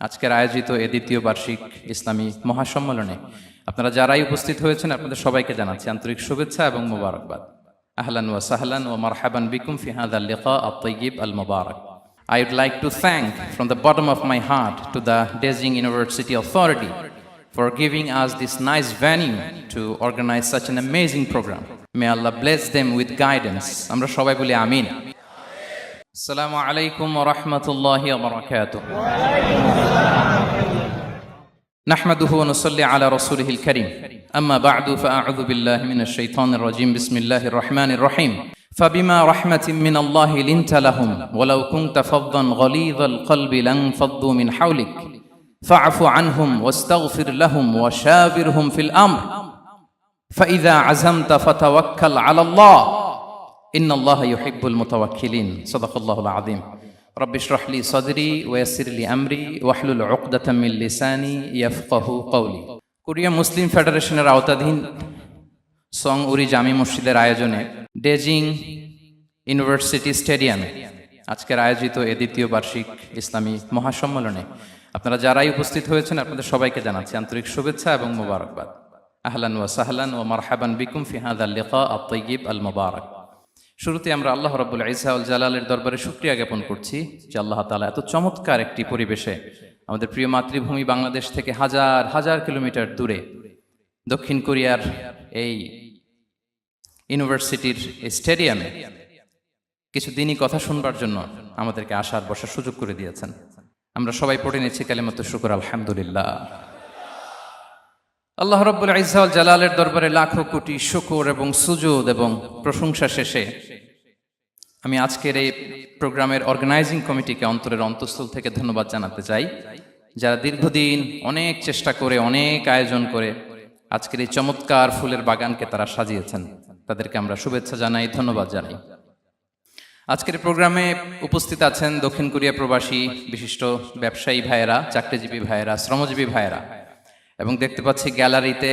আজকের আয়োজিত এ দ্বিতীয় বার্ষিক ইসলামী মহাসম্মেলনে আপনারা যারাই উপস্থিত হয়েছেন আপনাদের সবাইকে জানাচ্ছি আন্তরিক শুভেচ্ছা এবং মোবারকবাদ। আহলান ওয়া সাহলান ওয়া মারহাবান বিকুম ফি হাযাল লিকা আত-তাইয়্যিব আল-মুবারাক। I would like to thank from the bottom of my heart to the Dezhing University Authority for giving us this nice venue to organize such an amazing program. May Allah bless them with guidance. Amra shobai boli amin. Assalamu alaikum wa rahmatullahi wa barakatuh. نحمده ونصلي على رسوله الكريم أما بعد فأعوذ بالله من الشيطان الرجيم بسم الله الرحمن الرحيم فبما رحمة من الله لنت لهم ولو كنت فظا غليظ القلب لانفضوا من حولك فاعف عنهم واستغفر لهم وشاورهم في الأمر فإذا عزمت فتوكل على الله إن الله يحب المتوكلين صدق الله العظيم رب اشرح لي صدري ويسر لي أمري واحلل عقدة من لساني يفقه قولي Korea মুসলিম ফেডারেশনের আওতাধীন song উরি জামি মসজিদের আয়োজনে ডেজিং university স্টেডিয়ামে আজকের আয়োজিত এ দ্বিতীয় বার্ষিক ইসলামী মহাসম্মেলনে আপনারা যারাই উপস্থিত হয়েছেন আপনাদের সবাইকে জানাচ্ছি আন্তরিক শুভেচ্ছা এবং মোবারকবাদ। আহলান ওয়া সাহলান ওয়া মারহাবান বিকুম ফি হাযাল লিকা আত-তাইয়্যিব আল-মুবারাক। শুরুতে আমরা আল্লাহ রাব্বুল ইজ্জা ওয়াল জালালের দরবারে শুকরিয়া জ্ঞাপন করছি যে আল্লাহ তাআলা এত চমৎকার একটি পরিবেশে আমাদের প্রিয় মাতৃভূমি বাংলাদেশ থেকে হাজার হাজার কিলোমিটার দূরে দক্ষিণ কোরিয়ার এই ইউনিভার্সিটির স্টেডিয়ামে কিছু দিনই কথা শুনবার জন্য আমাদেরকে আসার বসার সুযোগ করে দিয়েছেন। আমরা সবাই পড়ে নিচ্ছি কালিমাতু শুকর আলহামদুলিল্লাহ। আল্লাহ রাব্বুল ইজ্জা ওয়াল জালালের দরবারে লাখো কোটি শুকর এবং সুজুদ এবং প্রশংসা শেষে আমি আজকের এই প্রোগ্রামের অর্গানাইজিং কমিটিকে অন্তরের অন্তঃস্থল থেকে ধন্যবাদ জানাতে চাই, যারা দীর্ঘদিন অনেক চেষ্টা করে অনেক আয়োজন করে আজকের এই চমৎকার ফুলের বাগানকে তারা সাজিয়েছেন। তাদেরকে আমরা শুভেচ্ছা জানাই, ধন্যবাদ জানাই। আজকের প্রোগ্রামে উপস্থিত আছেন দক্ষিণ কোরিয়া প্রবাসী বিশিষ্ট ব্যবসায়ী ভাইয়েরা, চাকরিজীবী ভাইয়েরা, শ্রমজীবী ভাইয়েরা, এবং দেখতে পাচ্ছি গ্যালারিতে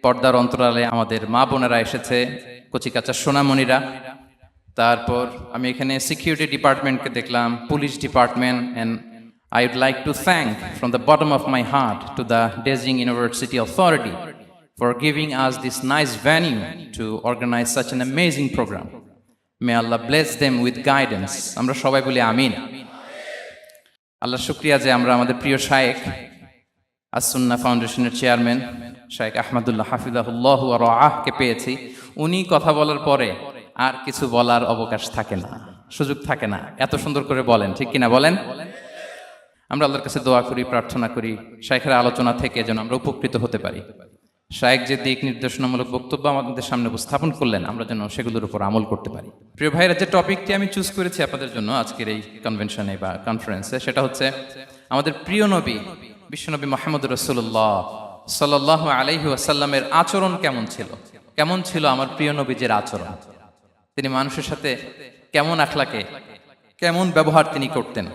পর্দার অন্তরালে আমাদের মা বোনেরা এসেছে, কচিকাচা সোনামণিরা। তারপর আমি এখানে সিকিউরিটি ডিপার্টমেন্টকে দেখলাম, police department, and I would like to thank from the bottom of my heart to the Dezhing University Authority for giving us this nice venue to organize such an amazing program. May Allah bless them with guidance. Amra shobai boli amin. Allah shukriya je amra amader priyo shaykh as-Sunnah ফাউন্ডেশনের chairman শাইখ আহমদুল্লাহ হাফিজাহুল্লাহ ওয়া রাআহ কে পেয়েছি। উনি কথা বলার পরে আর কিছু বলার অবকাশ থাকে না, সুযোগ থাকে না, এত সুন্দর করে বলেন, ঠিক কিনা বলেন? আমরা আল্লাহর কাছে দোয়া করি, প্রার্থনা করি শাইখের আলোচনা থেকে যেন আমরা উপকৃত হতে পারি। শাইখ যে দিক নির্দেশনামূলক বক্তব্য আমাদের সামনে উপস্থাপন করলেন আমরা যেন সেগুলোর উপর আমল করতে পারি। প্রিয় ভাইরা, যে টপিকটি আমি চুজ করেছি আপনাদের জন্য আজকের এই কনভেনশনে বা কনফারেন্সে, সেটা হচ্ছে আমাদের প্রিয় নবী বিশ্বনবী মুহাম্মদ রাসূলুল্লাহ সাল্লাল্লাহু আলাইহি ওয়াসাল্লামের আচরণ কেমন ছিল। কেমন ছিল আমার প্রিয় নবীজির আচরণ? তিনি মানুষের সাথে কেমন আখলাকে, কেমন ব্যবহার তিনি করতেন,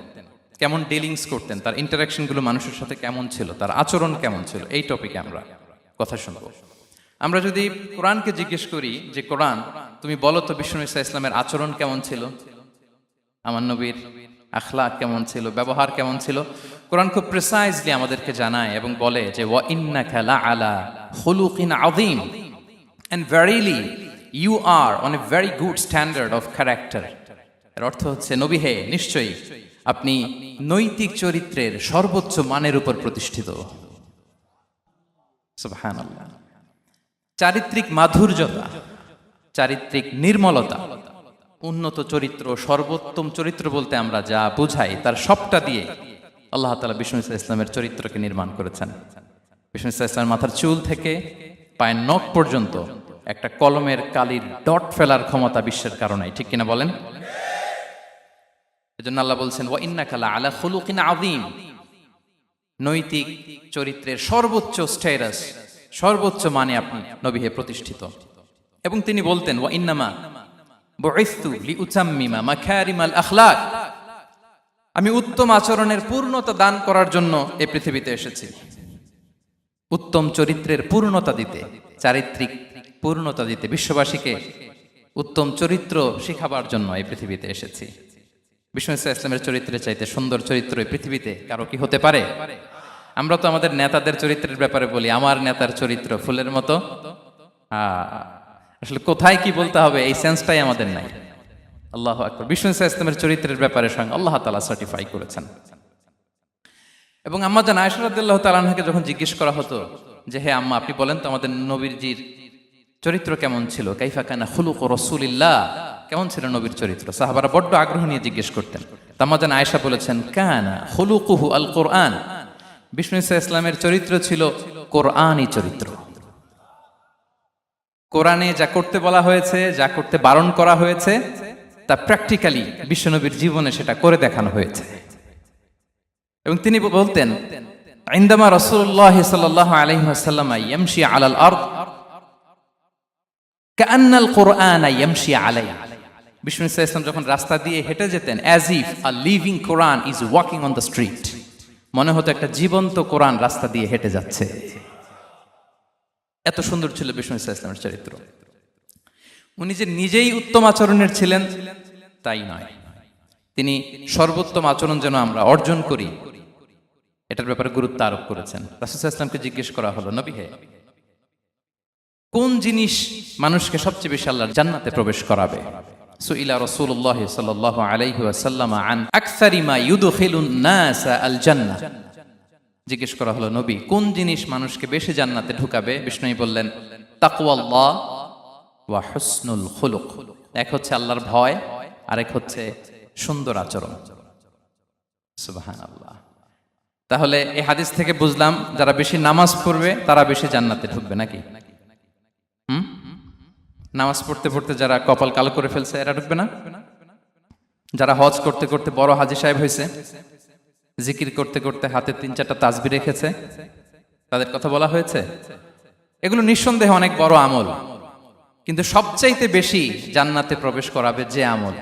কেমন ডিলিংস করতেন, তার ইন্টারাকশনগুলো মানুষের সাথে কেমন ছিল, তার আচরণ কেমন ছিল, এই টপিকে আমরা কথা শুনবো। আমরা যদি কোরআনকে জিজ্ঞেস করি যে কোরআন তুমি বলো তো বিশ্বনবী সাল্লাল্লাহু আলাইহি ওয়াসাল্লামের আচরণ কেমন ছিল, আমার নবীর আখলাক কেমন ছিল, ব্যবহার কেমন ছিল, কোরআন খুব প্রিসাইজলি আমাদেরকে জানায় এবং বলে যে ওয়া ইন্নাকা লাআলা খুলুকিন আযীম, and verily you are on a very good standard of character. এর অর্থ হচ্ছে নবী হে, নিশ্চয়ই আপনি নৈতিক চরিত্রের সর্বোচ্চ মানের উপর প্রতিষ্ঠিত। সুবহানাল্লাহ। চারিত্রিক মাধুর্যতা, চারিত্রিক নির্মলতা, উন্নত চরিত্র, সর্বোত্তম চরিত্র বলতে আমরা যা বুঝাই তার সবটা দিয়ে আল্লাহ তাআলা বিষ্ণু ইসলামের চরিত্রকে নির্মাণ করেছেন। বিষ্ণু ইসলামের মাথার চুল থেকে পায়ের নখ পর্যন্ত একটা কলমের কালির ডট ফেলার ক্ষমতা বিশ্বের কারণে, ঠিক কিনা বলেন? এজন্য আল্লাহ বলছেন ওয়া ইন্নাকা লাআলা খুলুকিন আযীম, নৈতিক চরিত্রের সর্বোচ্চ স্ট্যাটাস, সর্বোচ্চ মানে আপনি নবী হে প্রতিষ্ঠিত। এবং তিনি বলতেন ওয়া ইন্নামা বুইসতু লিউতাম্মিমা মাকারিমাল আখলাক, আমি উত্তম আচরণের পূর্ণতা দান করার জন্য এই পৃথিবীতে এসেছি, উত্তম চরিত্রের পূর্ণতা দিতে, চারিত্রিক পূর্ণতা দিতে, বিশ্ববাসীকে উত্তম চরিত্র শিখাবার জন্য এই পৃথিবীতে এসেছি। বিষ্ণু ইসলামের চরিত্রের চাইতে সুন্দর চরিত্র এই পৃথিবীতে কারো কি হতে পারে? আমরা তো আমাদের নেতাদের চরিত্রের ব্যাপারে বলি, আমার নেতার চরিত্র ফুলের মতো। আসলে কোথায় কি বলতে হবে এই সেন্সটাই আমাদের নাই। আল্লাহু আকবার। বিষ্ণু ইসলামের চরিত্রের ব্যাপারে স্বয়ং আল্লাহ তাআলা সার্টিফাই করেছেন। এবং আম্মা জান আয়েশা রাদিয়াল্লাহু তাআলা আনহাকে যখন জিজ্ঞেস করা হতো যে হে আম্মা, আপনি বলেন তো আমাদের নবীজির চরিত্র কেমন ছিল, কাইফা কানা খুলুকু রাসূলিল্লাহ, কেমন ছিল নবীর চরিত্র, সাহাবারা বড্ড আগ্রহ নিয়ে জিজ্ঞেস করতেন। আম্মা জান আয়েশা বলেছেন কানা খুলুকুহু আল কোরআন, বিষ্ণু ইসলামের চরিত্র ছিল কোরআনী চরিত্র। কোরআনে যা করতে বলা হয়েছে, যা করতে বারণ করা হয়েছে, তা প্র্যাকটিক্যালি বিশ্বনবীর জীবনে সেটা করে দেখানো হয়েছে। এবং তিনি বলতেন ইনদামা রাসূলুল্লাহ সাল্লাল্লাহু আলাইহি ওয়াসাল্লাম ইয়ামশি আলাল আরদ কাআন্নাল কুরআন ইয়ামশি আলাইহি, বিষ্ণু ইসলাম যখন রাস্তা দিয়ে হেঁটে যেতেন as if a living Quran is walking on the street, মনে হতো একটা জীবন্ত কোরআন রাস্তা দিয়ে হেঁটে যাচ্ছে। এত সুন্দর ছিল বিষ্ণু ইসলামের চরিত্র। উনি যে নিজেই উত্তম আচরণের ছিলেন তাই নয়, তিনি সর্বোত্তম আচরণ যেন আমরা অর্জন করি এটার ব্যাপারে গুরুত্ব আরোপ করেছেন। রাসূল সাল্লাল্লাহু আলাইহি ওয়াসাল্লামকে জিজ্ঞেস করা হলো, নবী হে, কোন জিনিস মানুষকে সবচেয়ে বেশি আল্লাহর জান্নাতে প্রবেশ করাবে? সুইলা রাসূলুল্লাহ সাল্লাল্লাহু আলাইহি ওয়াসাল্লাম আন আকসারি মা ইউদখিলুন নাস আল জান্নাহ, জিজ্ঞেস করা হলো নবী কোন জিনিস মানুষকে বেশি জান্নাতে ঢুকাবে? বিষ্ণু বললেন তাকওয়াল্লাহ ওয়া হুসনুল খুলুক, এক হচ্ছে আল্লাহর ভয়, আরেক হচ্ছে সুন্দর আচরণ। সুবহানাল্লাহ। তাহলে এই হাদিস থেকে বুঝলাম যারা বেশি নামাজ পড়বে তারা বেশি জান্নাতে ঢুকবে নাকি? নামাজ পড়তে পড়তে যারা কপাল কালো করে ফেলছে এরা ঢুকবে না? যারা হজ করতে করতে বড় হাজী সাহেব হয়েছে, জিকির করতে করতে হাতে 3-4টা তাসবিহ রেখেছে, তাদের কথা বলা হয়েছে? এগুলো নিঃসন্দেহে অনেক বড় আমল, কিন্তু সবচাইতে বেশি জান্নাতে প্রবেশ করাবে যে আমল,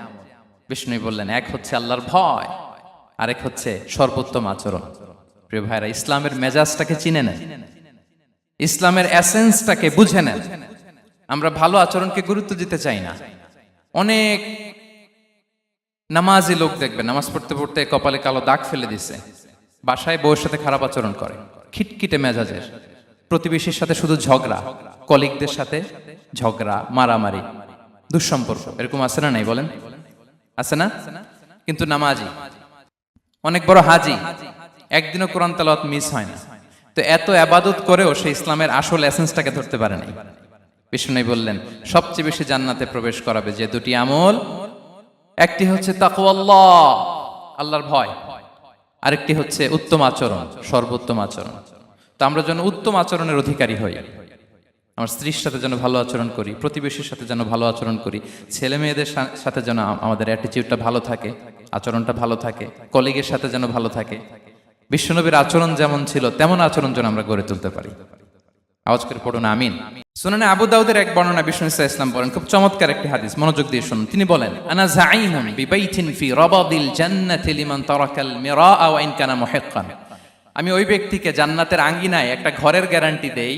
বিষ্ণু বললেন এক হচ্ছে আল্লাহর ভয়, আরেক হচ্ছে সর্বোত্তম আচরণ। প্রিয় ভাইরা, ইসলামের মেজাজটাকে চিনে নেন, ইসলামের এসেন্সটাকে বুঝে নেন। আমরা ভালো আচরণকে গুরুত্ব দিতে চাই না। অনেক নামাজি লোক দেখবেন নামাজ পড়তে পড়তে কপালে কালো দাগ ফেলে দিছে, বাসায় বউয়ের সাথে খারাপ আচরণ করে, খিটখিটে মেজাজের, প্রতিবেশীর সাথে শুধু ঝগড়া, কলিগদের সাথে ঝগড়া, মারামারি, দুঃসম্পর্ক, এরকম আছে না নাই বলেন? আছে না? কিন্তু নামাজি, অনেক বড় হাজি, একদিনও কোরআন তেলাওয়াত মিস হয় না, তো এত ইবাদত করেও সে ইসলামের আসল এসেন্সটাকে ধরতে পারে নাই। বিষ্ণু বললেন সবচেয়ে বেশি জান্নাতে প্রবেশ করাবে যে দুটি আমল, একটি হচ্ছে তাকওয়াল্লাহ, আল্লাহর ভয়, আরেকটি হচ্ছে উত্তম আচরণ, সর্বোত্তম আচরণ। তো আমরা যেন উত্তম আচরণের অধিকারী হই, আমার স্ত্রীর সাথে যেন ভালো আচরণ করি, প্রতিবেশীর সাথে যেন ভালো আচরণ করি, ছেলে মেয়েদের সাথে যেন আমাদের অ্যাটিটিউডটা ভালো থাকে, আচরণটা ভালো থাকে, কলিগের সাথে যেন ভালো থাকে। বিশ্বনবীর আচরণ যেমন ছিল তেমন আচরণ যেন আমরা গড়ে তুলতে পারি। আওয়াজ করে পড়ুন আমিন। সুনানে আবু দাউদের এক বর্ণনা বিষ্ণু ইসলাম বলেন, খুব চমৎকার একটি হাদিস, মনোযোগ দিয়ে শুনুন। তিনি বলেন আনা যাঈনুন বিবাইতিন ফি রাবাদিল জান্নাতি লিমান তারাকাল মিরাআ ওয়া ইন কানা মুহিক্কান, আমি ওই ব্যক্তিকে জান্নাতের আঙ্গিনায় একটা ঘরের গ্যারান্টি দেই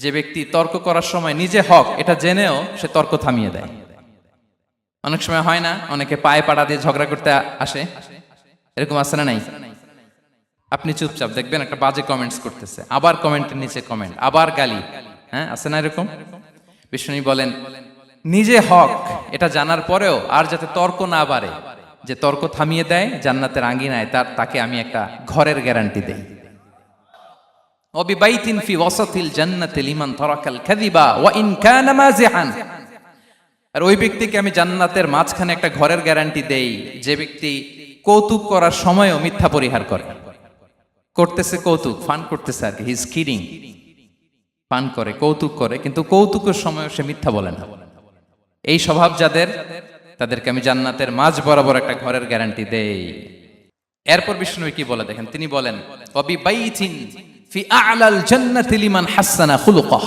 যে ব্যক্তি তর্ক করার সময় নিজে হক এটা জেনেও সে তর্ক থামিয়ে দেয়। অনেক সময় হয় না, অনেকে পায়ে পাড়া দিয়ে ঝগড়া করতে আসে, এরকম আছে না নাই? আপনি চুপচাপ দেখবেন একটা বাজে কমেন্টস করতেছে, আবার কমেন্টের নিচে কমেন্ট, আবার গালি, হ্যাঁ আছে না এরকম? বিষ্ণু বলেন নিজে হক এটা জানার পরেও আর যাতে তর্ক না বাড়ে, যে তর্ক থামিয়ে দেয় জান্নাতের আঙ্গিনায়, তাকে আমি একটা ঘরের গ্যারান্টি দেই। ওয়াবিবাইতিন ফি ওয়াসাতিল জান্নাতি লিমান তারাকাল কাযিবা ওয়া ইন কানা মাযিহান, আর ওই ব্যক্তিকে আমি জান্নাতের মাঝখানে একটা ঘরের গ্যারান্টি দেই যে ব্যক্তি কৌতুক করার সময়ও মিথ্যা পরিহার করে। করতেছে কৌতুক, ফান করতেছে আর কি, হি ইজ কিডিং, পান করে, কৌতুক করে, কিন্তু কৌতুকের সময় সে মিথ্যা বলে না। এই স্বভাব যাদের, তাদেরকে আমি জান্নাতের মাঝ বরাবর একটা ঘরের গ্যারান্টি দেই। এরপর বিষ্ণু কি বলে দেখেন, তিনি বলেন ওয়াবিবাইতিন ফি আ'লাল জান্নাতি লিমান হাসানা খুলুকাহ,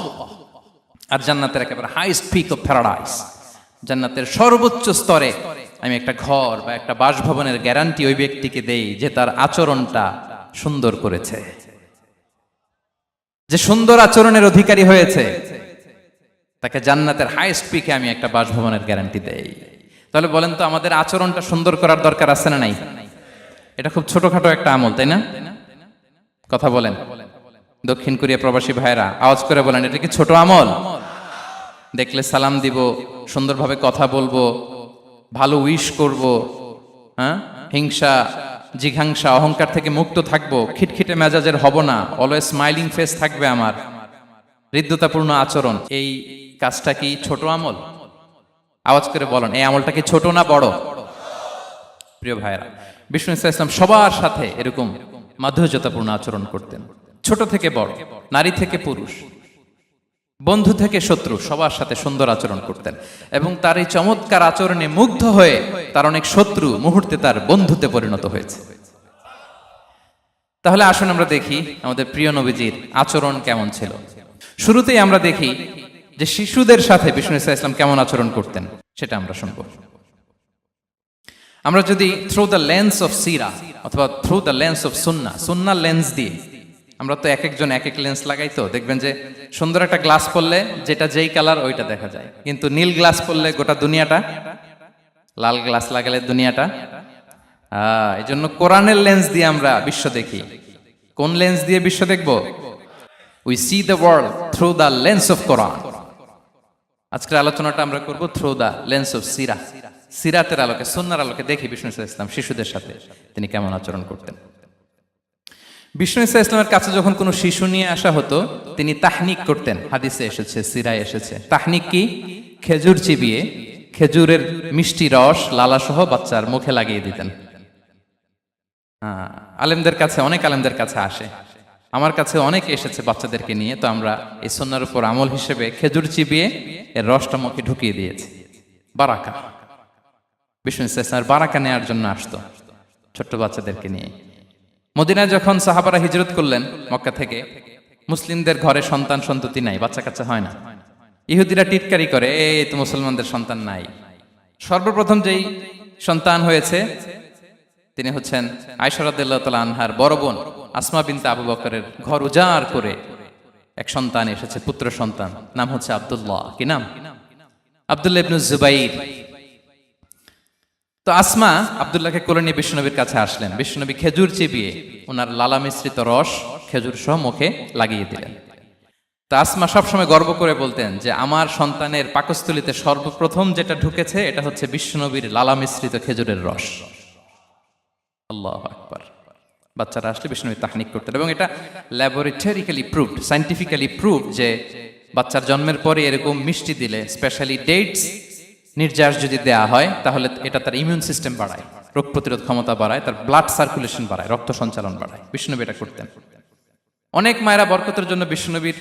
আর জান্নাতের একেবারে হাইস্ট পিক অফ প্যারাডাইস, জান্নাতের সর্বোচ্চ স্তরে আমি একটা ঘর বা একটা বাসভবনের গ্যারান্টি ওই ব্যক্তিকে দেই যে তার আচরণটা সুন্দর করেছে, যে সুন্দর আচরণের অধিকারী হয়েছে, তাকে জান্নাতের হাইস্ট পিকে আমি একটা বাসভবনের গ্যারান্টি দেই। তাহলে বলেন তো আমাদের আচরণটা সুন্দর করার দরকার আছে না নাই? এটা খুব ছোটখাটো একটা আমল, তাই না? কথা বলেন। দক্ষিণ কোরিয়া প্রবাসী ভাইরা আওয়াজ করে বলেন, এটা কি ছোট আমল? দেখলে সালাম দিব, সুন্দরভাবে কথা বলবো, ভালো উইশ করব, হ্যাঁ, হিংসা জিঘাংসা অহংকার থেকে মুক্ত থাকবো, খিটখিটে মেজাজের হব না, অলওয়েজ স্মাইলিং ফেস থাকবে আমার, হৃদ্যতাপূর্ণ আচরণ। এই কাজটা কি ছোট আমল? আওয়াজ করে বলেন, এই আমলটা কি ছোট না বড়? প্রিয় ভাইরা, বিষ্ণু ইসলাম সবার সাথে এরকম মাধুর্যতাপূর্ণ আচরণ করতেন, ছোট থেকে বড়, নারী থেকে পুরুষ, বন্ধু থেকে শত্রু, সবার সাথে সুন্দর আচরণ করতেন। এবং তার এই চমৎকার আচরণে মুগ্ধ হয়ে তার অনেক শত্রু মুহূর্তে তার বন্ধুতে পরিণত হয়েছে। তাহলে আসুন আমরা দেখি আমাদের প্রিয় নবীজির আচরণ কেমন ছিল। শুরুতেই আমরা দেখি যে শিশুদের সাথে বিষ্ণু ইসলাম কেমন আচরণ করতেন, সেটা আমরা শুনবো। আমরা যদি থ্রু দ্য লেন্স অফ সিরা অথবা through the lens of Sunnah lens দিয়ে, আমরা তো এক একজন এক এক লেন্স লাগাই, তো দেখবেন যে সুন্দর একটা গ্লাস পরলে যেটা যেই কালার ওইটা দেখা যায়, কিন্তু নীল গ্লাস পরলে গোটা দুনিয়াটা, লাল গ্লাস লাগালে দুনিয়াটা। এই জন্য কোরআনের লেন্স দিয়ে আমরা বিশ্ব দেখি। কোন লেন্স দিয়ে বিশ্ব দেখব? We see the world through the lens of Quran. আজকের আলোচনাটা আমরা করব থ্রু দ্য লেন্স অফ সিরা, সিরাতের আলোকে, সুন্নাহর আলোকে দেখি বিষ্ণু ইসলাম শিশুদের সাথে তিনি কেমন আচরণ করতেন। বিষ্ণু ইসলামের কাছে যখন কোনো শিশু নিয়ে আসা হতো, তিনি তাহনিক করতেন। হাদিসে এসেছে, সিরায় এসেছে। তাহনিক কি? খেজুর চিবিয়ে খেজুরের মিষ্টি রস লালাসহ বাচ্চার মুখে লাগিয়ে দিতেন। আলেমদের কাছে, অনেক আলেমদের কাছে আসে, আমার কাছে অনেক এসেছে বাচ্চাদেরকে নিয়ে, তো আমরা এই সুন্নাহর উপর আমল হিসেবে খেজুর চিবিয়ে এর রসটা মুখে ঢুকিয়ে দিয়েছি। বারাকা, বিষ্ণু ইসলামের বারাকা নেওয়ার জন্য আসতো ছোট্ট বাচ্চাদেরকে নিয়ে। মদিনায় যখন সাহাবারা হিজরত করলেন মক্কা থেকে, মুসলিমদের ঘরে সন্তান সন্ততি নাই, বাচ্চা কাচ্চা হয় না। ইহুদিরা টিটকারি করে, এই তো মুসলমানদের সন্তান নাই। সর্বপ্রথম যেই সন্তান হয়েছে তিনি হচ্ছেন আয়েশা রাদিয়াল্লাহু তাআলা আনহার বড় বোন আসমা বিনতে আবু বকরের ঘর উজাড় করে এক সন্তান এসেছে, পুত্র সন্তান, নাম হচ্ছে আব্দুল্লাহ। কি নাম? আব্দুল্লাহ ইবনে জুবাইর। তো আসমা আব্দুল্লাহকে কোলে নিয়ে বিশ্বনবীর কাছে আসলেন। বিশ্বনবী খেজুর চিবিয়ে ওনার লালা মিশ্রিত রস খেজুর সহ মুখে লাগিয়ে দিলেন। তো আসমা সবসময় গর্ব করে বলতেন যে আমার সন্তানের পাকস্থলীতে সর্বপ্রথম যেটা ঢুকেছে এটা হচ্ছে বিশ্বনবীর লালা মিশ্রিত খেজুরের রস। আল্লাহু আকবার। বাচ্চারা আসলে বিষ্ণু তাহনিক করতেন, এবং এটা ল্যাবরেটরিক্যালি প্রুভড, সায়েন্টিফিক্যালি প্রুভড যে বাচ্চার জন্মের পরে এরকম মিষ্টি দিলে, স্পেশালি ডেটস নির্যাস যদি দেয়া হয়, তাহলে এটা তার ইমিউন সিস্টেম বাড়ায়, রোগ প্রতিরোধ ক্ষমতা বাড়ায়, তার ব্লাড সার্কুলেশন বাড়ায়, রক্ত সঞ্চালন বাড়ায়। বিষ্ণুনবী এটা করতেন। অনেক মায়েরা বরকতের জন্য বিষ্ণুনবীর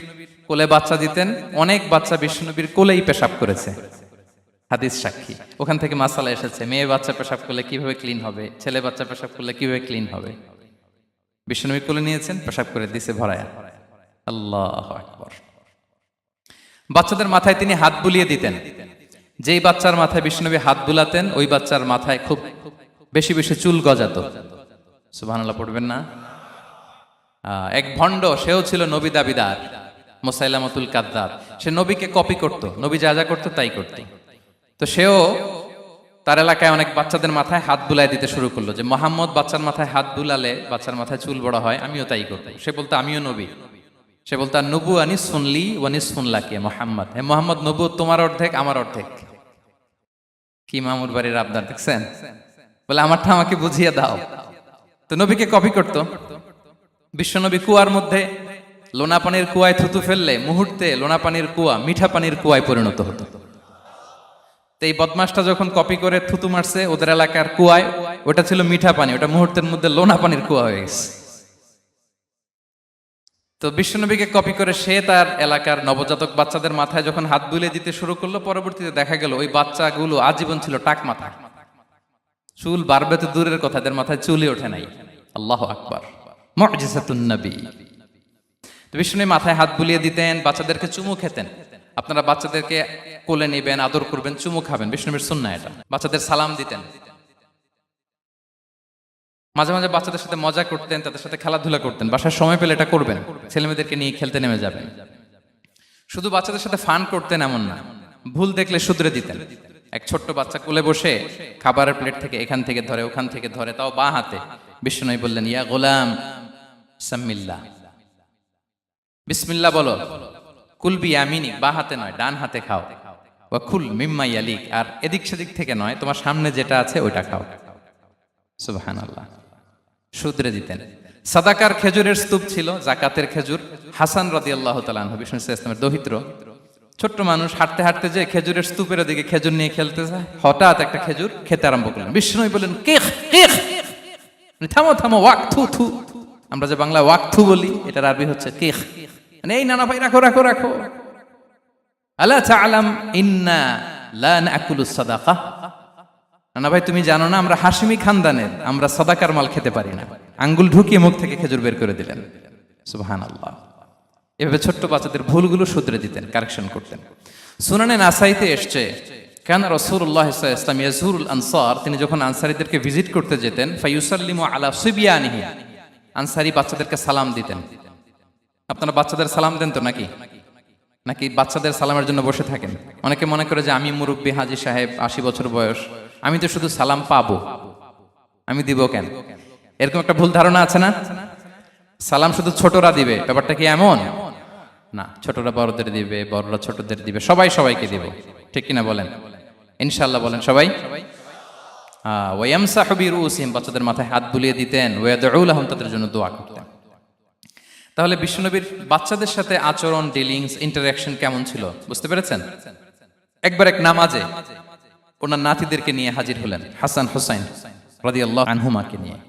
কোলে বাচ্চা দিতেন। অনেক বাচ্চা বিষ্ণুনবীর কোলেই পেশাব করেছে, হাদিস সাক্ষী। ওখান থেকে মাসালা এসেছে, মেয়ে বাচ্চা পেশাব করলে কিভাবে ক্লিন হবে, ছেলে বাচ্চা পেশাব করলে কিভাবে ক্লিন হবে। বিষ্ণুনবী কোলে নিয়েছেন, পেশাব করে দিছে ভরায়া। আল্লাহু আকবার। বাচ্চাদের মাথায় তিনি হাত বুলিয়ে দিতেন। যেই বাচ্চার মাথায় বিষ্ণুনবী হাত বুলাতেন, ওই বাচ্চার মাথায় খুব বেশি বেশি চুল গজাতো। সুবহানাল্লাহ পড়বেন না? এক ভণ্ড, সেও ছিল নবী দাবিদার, মুসাইলামাতুল কাদ্দাব। সে নবীকে কপি করত, নবী যা যা করতো তাই করত। তো সেও তার এলাকায় অনেক বাচ্চাদের মাথায় হাত বুলাই দিতে শুরু করলো, যে মোহাম্মদ বাচ্চার মাথায় হাত বুলালে বাচ্চার মাথায় চুল বড় হয়, আমিও তাই করবো। সে বলতো আমিও নবী। সে বলতো নবু আনিস শুনলি ওয়ানিস শুনলাকে মোহাম্মদ, হে মোহাম্মদ, নবু তোমার অর্ধেক আমার অর্ধেক। কি মামুর বাড়ির আবদার দেখছেন? বলে আমারটা আমাকে বুঝিয়ে দাও। তো নবীকে কপি করতো। বিশ্বনবী কুয়ার মধ্যে লোনা পানির কুয়ায় থুতু ফেললে মুহূর্তে লোনা পানির কুয়া মিঠা পানির কুয়ায় পরিণত হতো। তো এই বদমাসটা যখন কপি করে থুতু মারছে ওদের এলাকার কুয়ায়, ওটা ছিল মিঠা পানি, ওটা মুহূর্তের মধ্যে লোনা পানির কুয়া হয়ে গেছে। তো বিশ্বনবীকে কপি করে সে তার এলাকার নবজাতক বাচ্চাদের মাথায় যখন হাত বুলিয়ে দিতে শুরু করলো, পরবর্তীতে দেখা গেল ওই বাচ্চাগুলো আজীবন ছিল টাক মাথা। চুল বাড়বে তো দূরের কথা, এদের মাথায় চুলই ওঠে নাই। আল্লাহু আকবার, মুজিজাতুন নবী। তো বিষ্ণুনবী মাথায় হাত বুলিয়ে দিতেন, বাচ্চাদেরকে চুমু খেতেন। আপনারা বাচ্চাদেরকে কোলে নেবেন, আদর করবেন, চুমু খাবেন, বিষ্ণুনবীর সুন্নাহ এটা। বাচ্চাদের সালাম দিতেন। মাঝে মাঝে বাচ্চাদের সাথে মজা করতেন, তাদের সাথে খেলাধুলা করতেন। বাসার সময় পেলে এটা করবেন, ছেলেমেয়েদেরকে নিয়ে খেলতে নেমে যাবেন। শুধু বাচ্চাদের সাথে ফান করতেন এমন না, ভুল দেখলে শুধরে দিতেন। এক ছোট্ট বাচ্চা কোলে বসে খাবারের প্লেট থেকে এখান থেকে ধরে ওখান থেকে ধরে, তাও বাঁ হাতে। বিশ্বনবী বললেন, ইয়া গোলাম সাম্মিল্লাহ, বিসমিল্লাহ বলো, কুল বিয়ামিনিক, বাঁ হাতে নয় ডান হাতে খাও, ওয়া কুল মিম্মা ইয়ালিক, আর এদিক সেদিক থেকে নয়, তোমার সামনে যেটা আছে ওইটা খাও। সুবহানাল্লাহ। শুধরে দিতেন। সাদাকার খেজুরের স্তূপ ছিল, জাকাতের খেজুর। হাসান রাদিয়াল্লাহু তাআলা আনহু, বিষ্ণু ইসলামের দহিত্র, ছোট্ট মানুষ, হাঁটতে হাঁটতে যে খেজুরের স্তূপের দিকে খেজুর নিয়ে খেলতে যায়, হঠাৎ একটা খেজুর খেতে আরম্ভ করলেন। বিষ্ণু বললেন, কেখ কেখ, থামো থামো, ওয়াক থু থু। আমরা যে বাংলা ওয়াক থু বলি, এটার আরবি হচ্ছে কেখ। মানে এই নানা ভাই, রাখো রাখো রাখো। আলা তাআলাম ইন্না লা নাকুলুস সাদাকা, নানা ভাই তুমি জানো না আমরা হাশিমি খানদানের, আমরা সাদাকার মাল খেতে পারি না। আঙ্গুল ঢুকিয়ে মুখ থেকে খেজুর বের করে দিলেন। সুবহানাল্লাহ। এভাবে ছোট্ট বাচ্চাদের ভুলগুলো শুধরে দিতেন, কারেকশন করতেন। সুনানে নাসাইতে এসছে, কেন রাসূলুল্লাহ সাল্লাল্লাহু আলাইহি ওয়াসাল্লাম ইয়াজুরুল আনসার, তিনি যখন আনসারীদেরকে ভিজিট করতে যেতেন, ফায়ুসাল্লিমু আলা সিবিয়ানিহি, আনসারী বাচ্চাদেরকে সালাম দিতেন। আপনারা বাচ্চাদের সালাম দেন তো নাকি? নাকি বাচ্চাদের সালামের জন্য বসে থাকেন? অনেকে মনে করে যে আমি মুরব্বী, হাজী সাহেব, 80 বছর বয়স, আমি তো শুধু সালাম পাবো, আমি দিব কেন? এরকম একটা ভুল ধারণা আছে না? সালাম শুধু ছোটরা দিবে, ব্যাপারটা কি এমন না? ছোটরা বড়দের দিবে, বড়রা ছোটদের দিবে, সবাই সবাইকে দিবে, ঠিক কিনা বলেন? ইনশাআল্লাহ বলেন সবাই। ওয়ায়ামসাহু বিরুসিহিম, বাচ্চাদের মাথায় হাত বুলিয়ে দিতেন। ওয়ায়াদউ লাহুম, তাদের জন্য দোয়া করতেন। তাহলে বিশ্বনবীর বাচ্চাদের সাথে আচরণ, ডিলিংস, ইন্টারঅ্যাকশন কেমন ছিল বুঝতে পেরেছেন? একবার এক নামাজে ওনার নাতিদেরকে নিয়ে হাজির হলেন, হাসান হুসাইন রাদিয়াল্লাহু আনহুমাকে নিয়ে।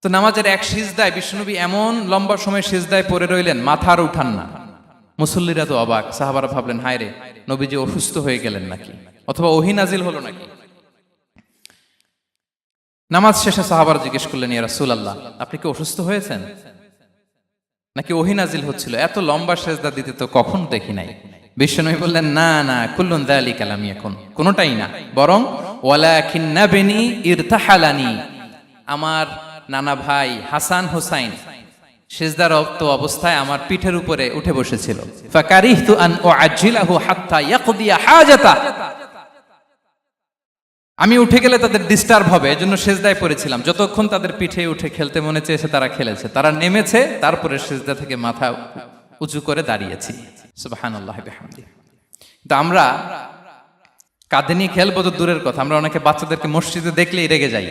তো নামাজের এক সিজদায় বিশ্বনবী এমন লম্বা সময় সিজদায় পড়ে রইলেন, মাথা আর উঠান না। মুসল্লিরা তো অবাক, সাহাবারা ভাবলেন, হায় রে, নবীজি অসুস্থ হয়ে গেলেন নাকি, অথবা ওহী নাজিল হলো নাকি। নামাজ শেষে সাহাবারা জিজ্ঞেস করলেন, ইয়া রাসূলুল্লাহ, আপনি কি অসুস্থ হয়েছেন নাকি ওহী নাজিল হচ্ছিল? এত লম্বা সিজদা দিতে তো কখন দেখি নাই। বিশ্বনবী বললেন, না না, কুল্লুন যালিকা লাম ইয়াকুন, কোনটাই না, বরং ওয়ালাকিন নাবনি ইরতাহালানি, আমার নানা ভাই হাসান হুসাইন সিজদারত অবস্থায় আমার পিঠের উপরে উঠে বসেছিল। ফাকারিহতু আন উআজ্জিলাহু হাত্তা ইয়াকদিয়া হাজাতা, আমি উঠে গেলে তাদের ডিস্টার্ব হবে, এজন্য সিজদায় পড়েছিলাম। যতক্ষণ তাদের পিঠে উঠে খেলতে মনে চেয়েছে তারা খেলেছে, তারা নেমেছে, তারপরে সিজদা থেকে মাথা উঁচু করে দাঁড়িয়েছি। সুবহানাল্লাহি বিহামদিহি। কিন্তু আমরা কাঁধে নিয়ে খেলবো তো দূরের কথা, আমরা অনেকে বাচ্চাদেরকে মসজিদে দেখলেই রেগে যাই,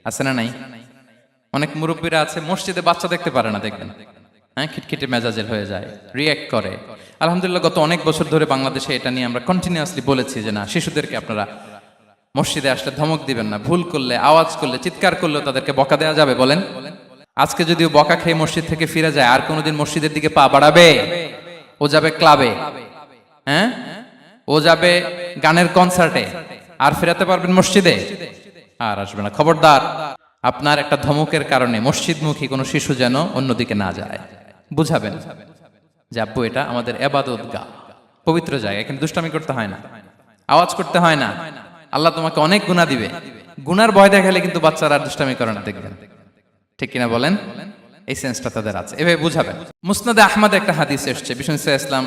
আছে না নাই? অনেক মুরব্বীরা আছে মসজিদে বাচ্চা দেখতে পারে না, দেখবেন, হ্যাঁ, খিটখিটে মেজাজের হয়ে যায়, রিয়্যাক্ট করে। আলহামদুলিল্লাহ গত অনেক বছর ধরে বাংলাদেশে এটা নিয়ে আমরা কন্টিনিউয়াসলি বলেছি যে না, শিশুদেরকে আপনারা মসজিদে আসলে ধমক দিবেন না, ভুল করলে, আওয়াজ করলে, চিৎকার করলেও তাদেরকে বকা দেওয়া যাবে? বলেন। আজকে যদিও বকা খেয়ে মসজিদ থেকে ফিরে যায়, আর কোনোদিন মসজিদের দিকে পা বাড়াবে? ও যাবে ক্লাবে, হ্যাঁ, ও যাবে গানের কনসার্টে, আর ফেরাতে পারবেন মসজিদে? আর আসবে না। খবরদার, আপনার একটা ধমকের কারণে মসজিদমুখী কোনো শিশু যেন অন্যদিকে না যায়। বুঝাবেন যে আব্বু, এটা আমাদের ইবাদতগাহ, পবিত্র জায়গা, এখানে দুষ্টামি করতে হয় না, আওয়াজ করতে হয় না, আল্লাহ তোমাকে অনেক গুনাহ দিবে। গুনার ভয় দেখালে কিন্তু বাচ্চারা দুষ্টামি করে না, দেখবেন, ঠিক কিনা বলেন? এই সেন্সটা তাদের আছে, এভাবে বুঝাবেন। মুসনাদে আহমদ একটা হাদিস এসছে, বিষ্ণু ইসলাম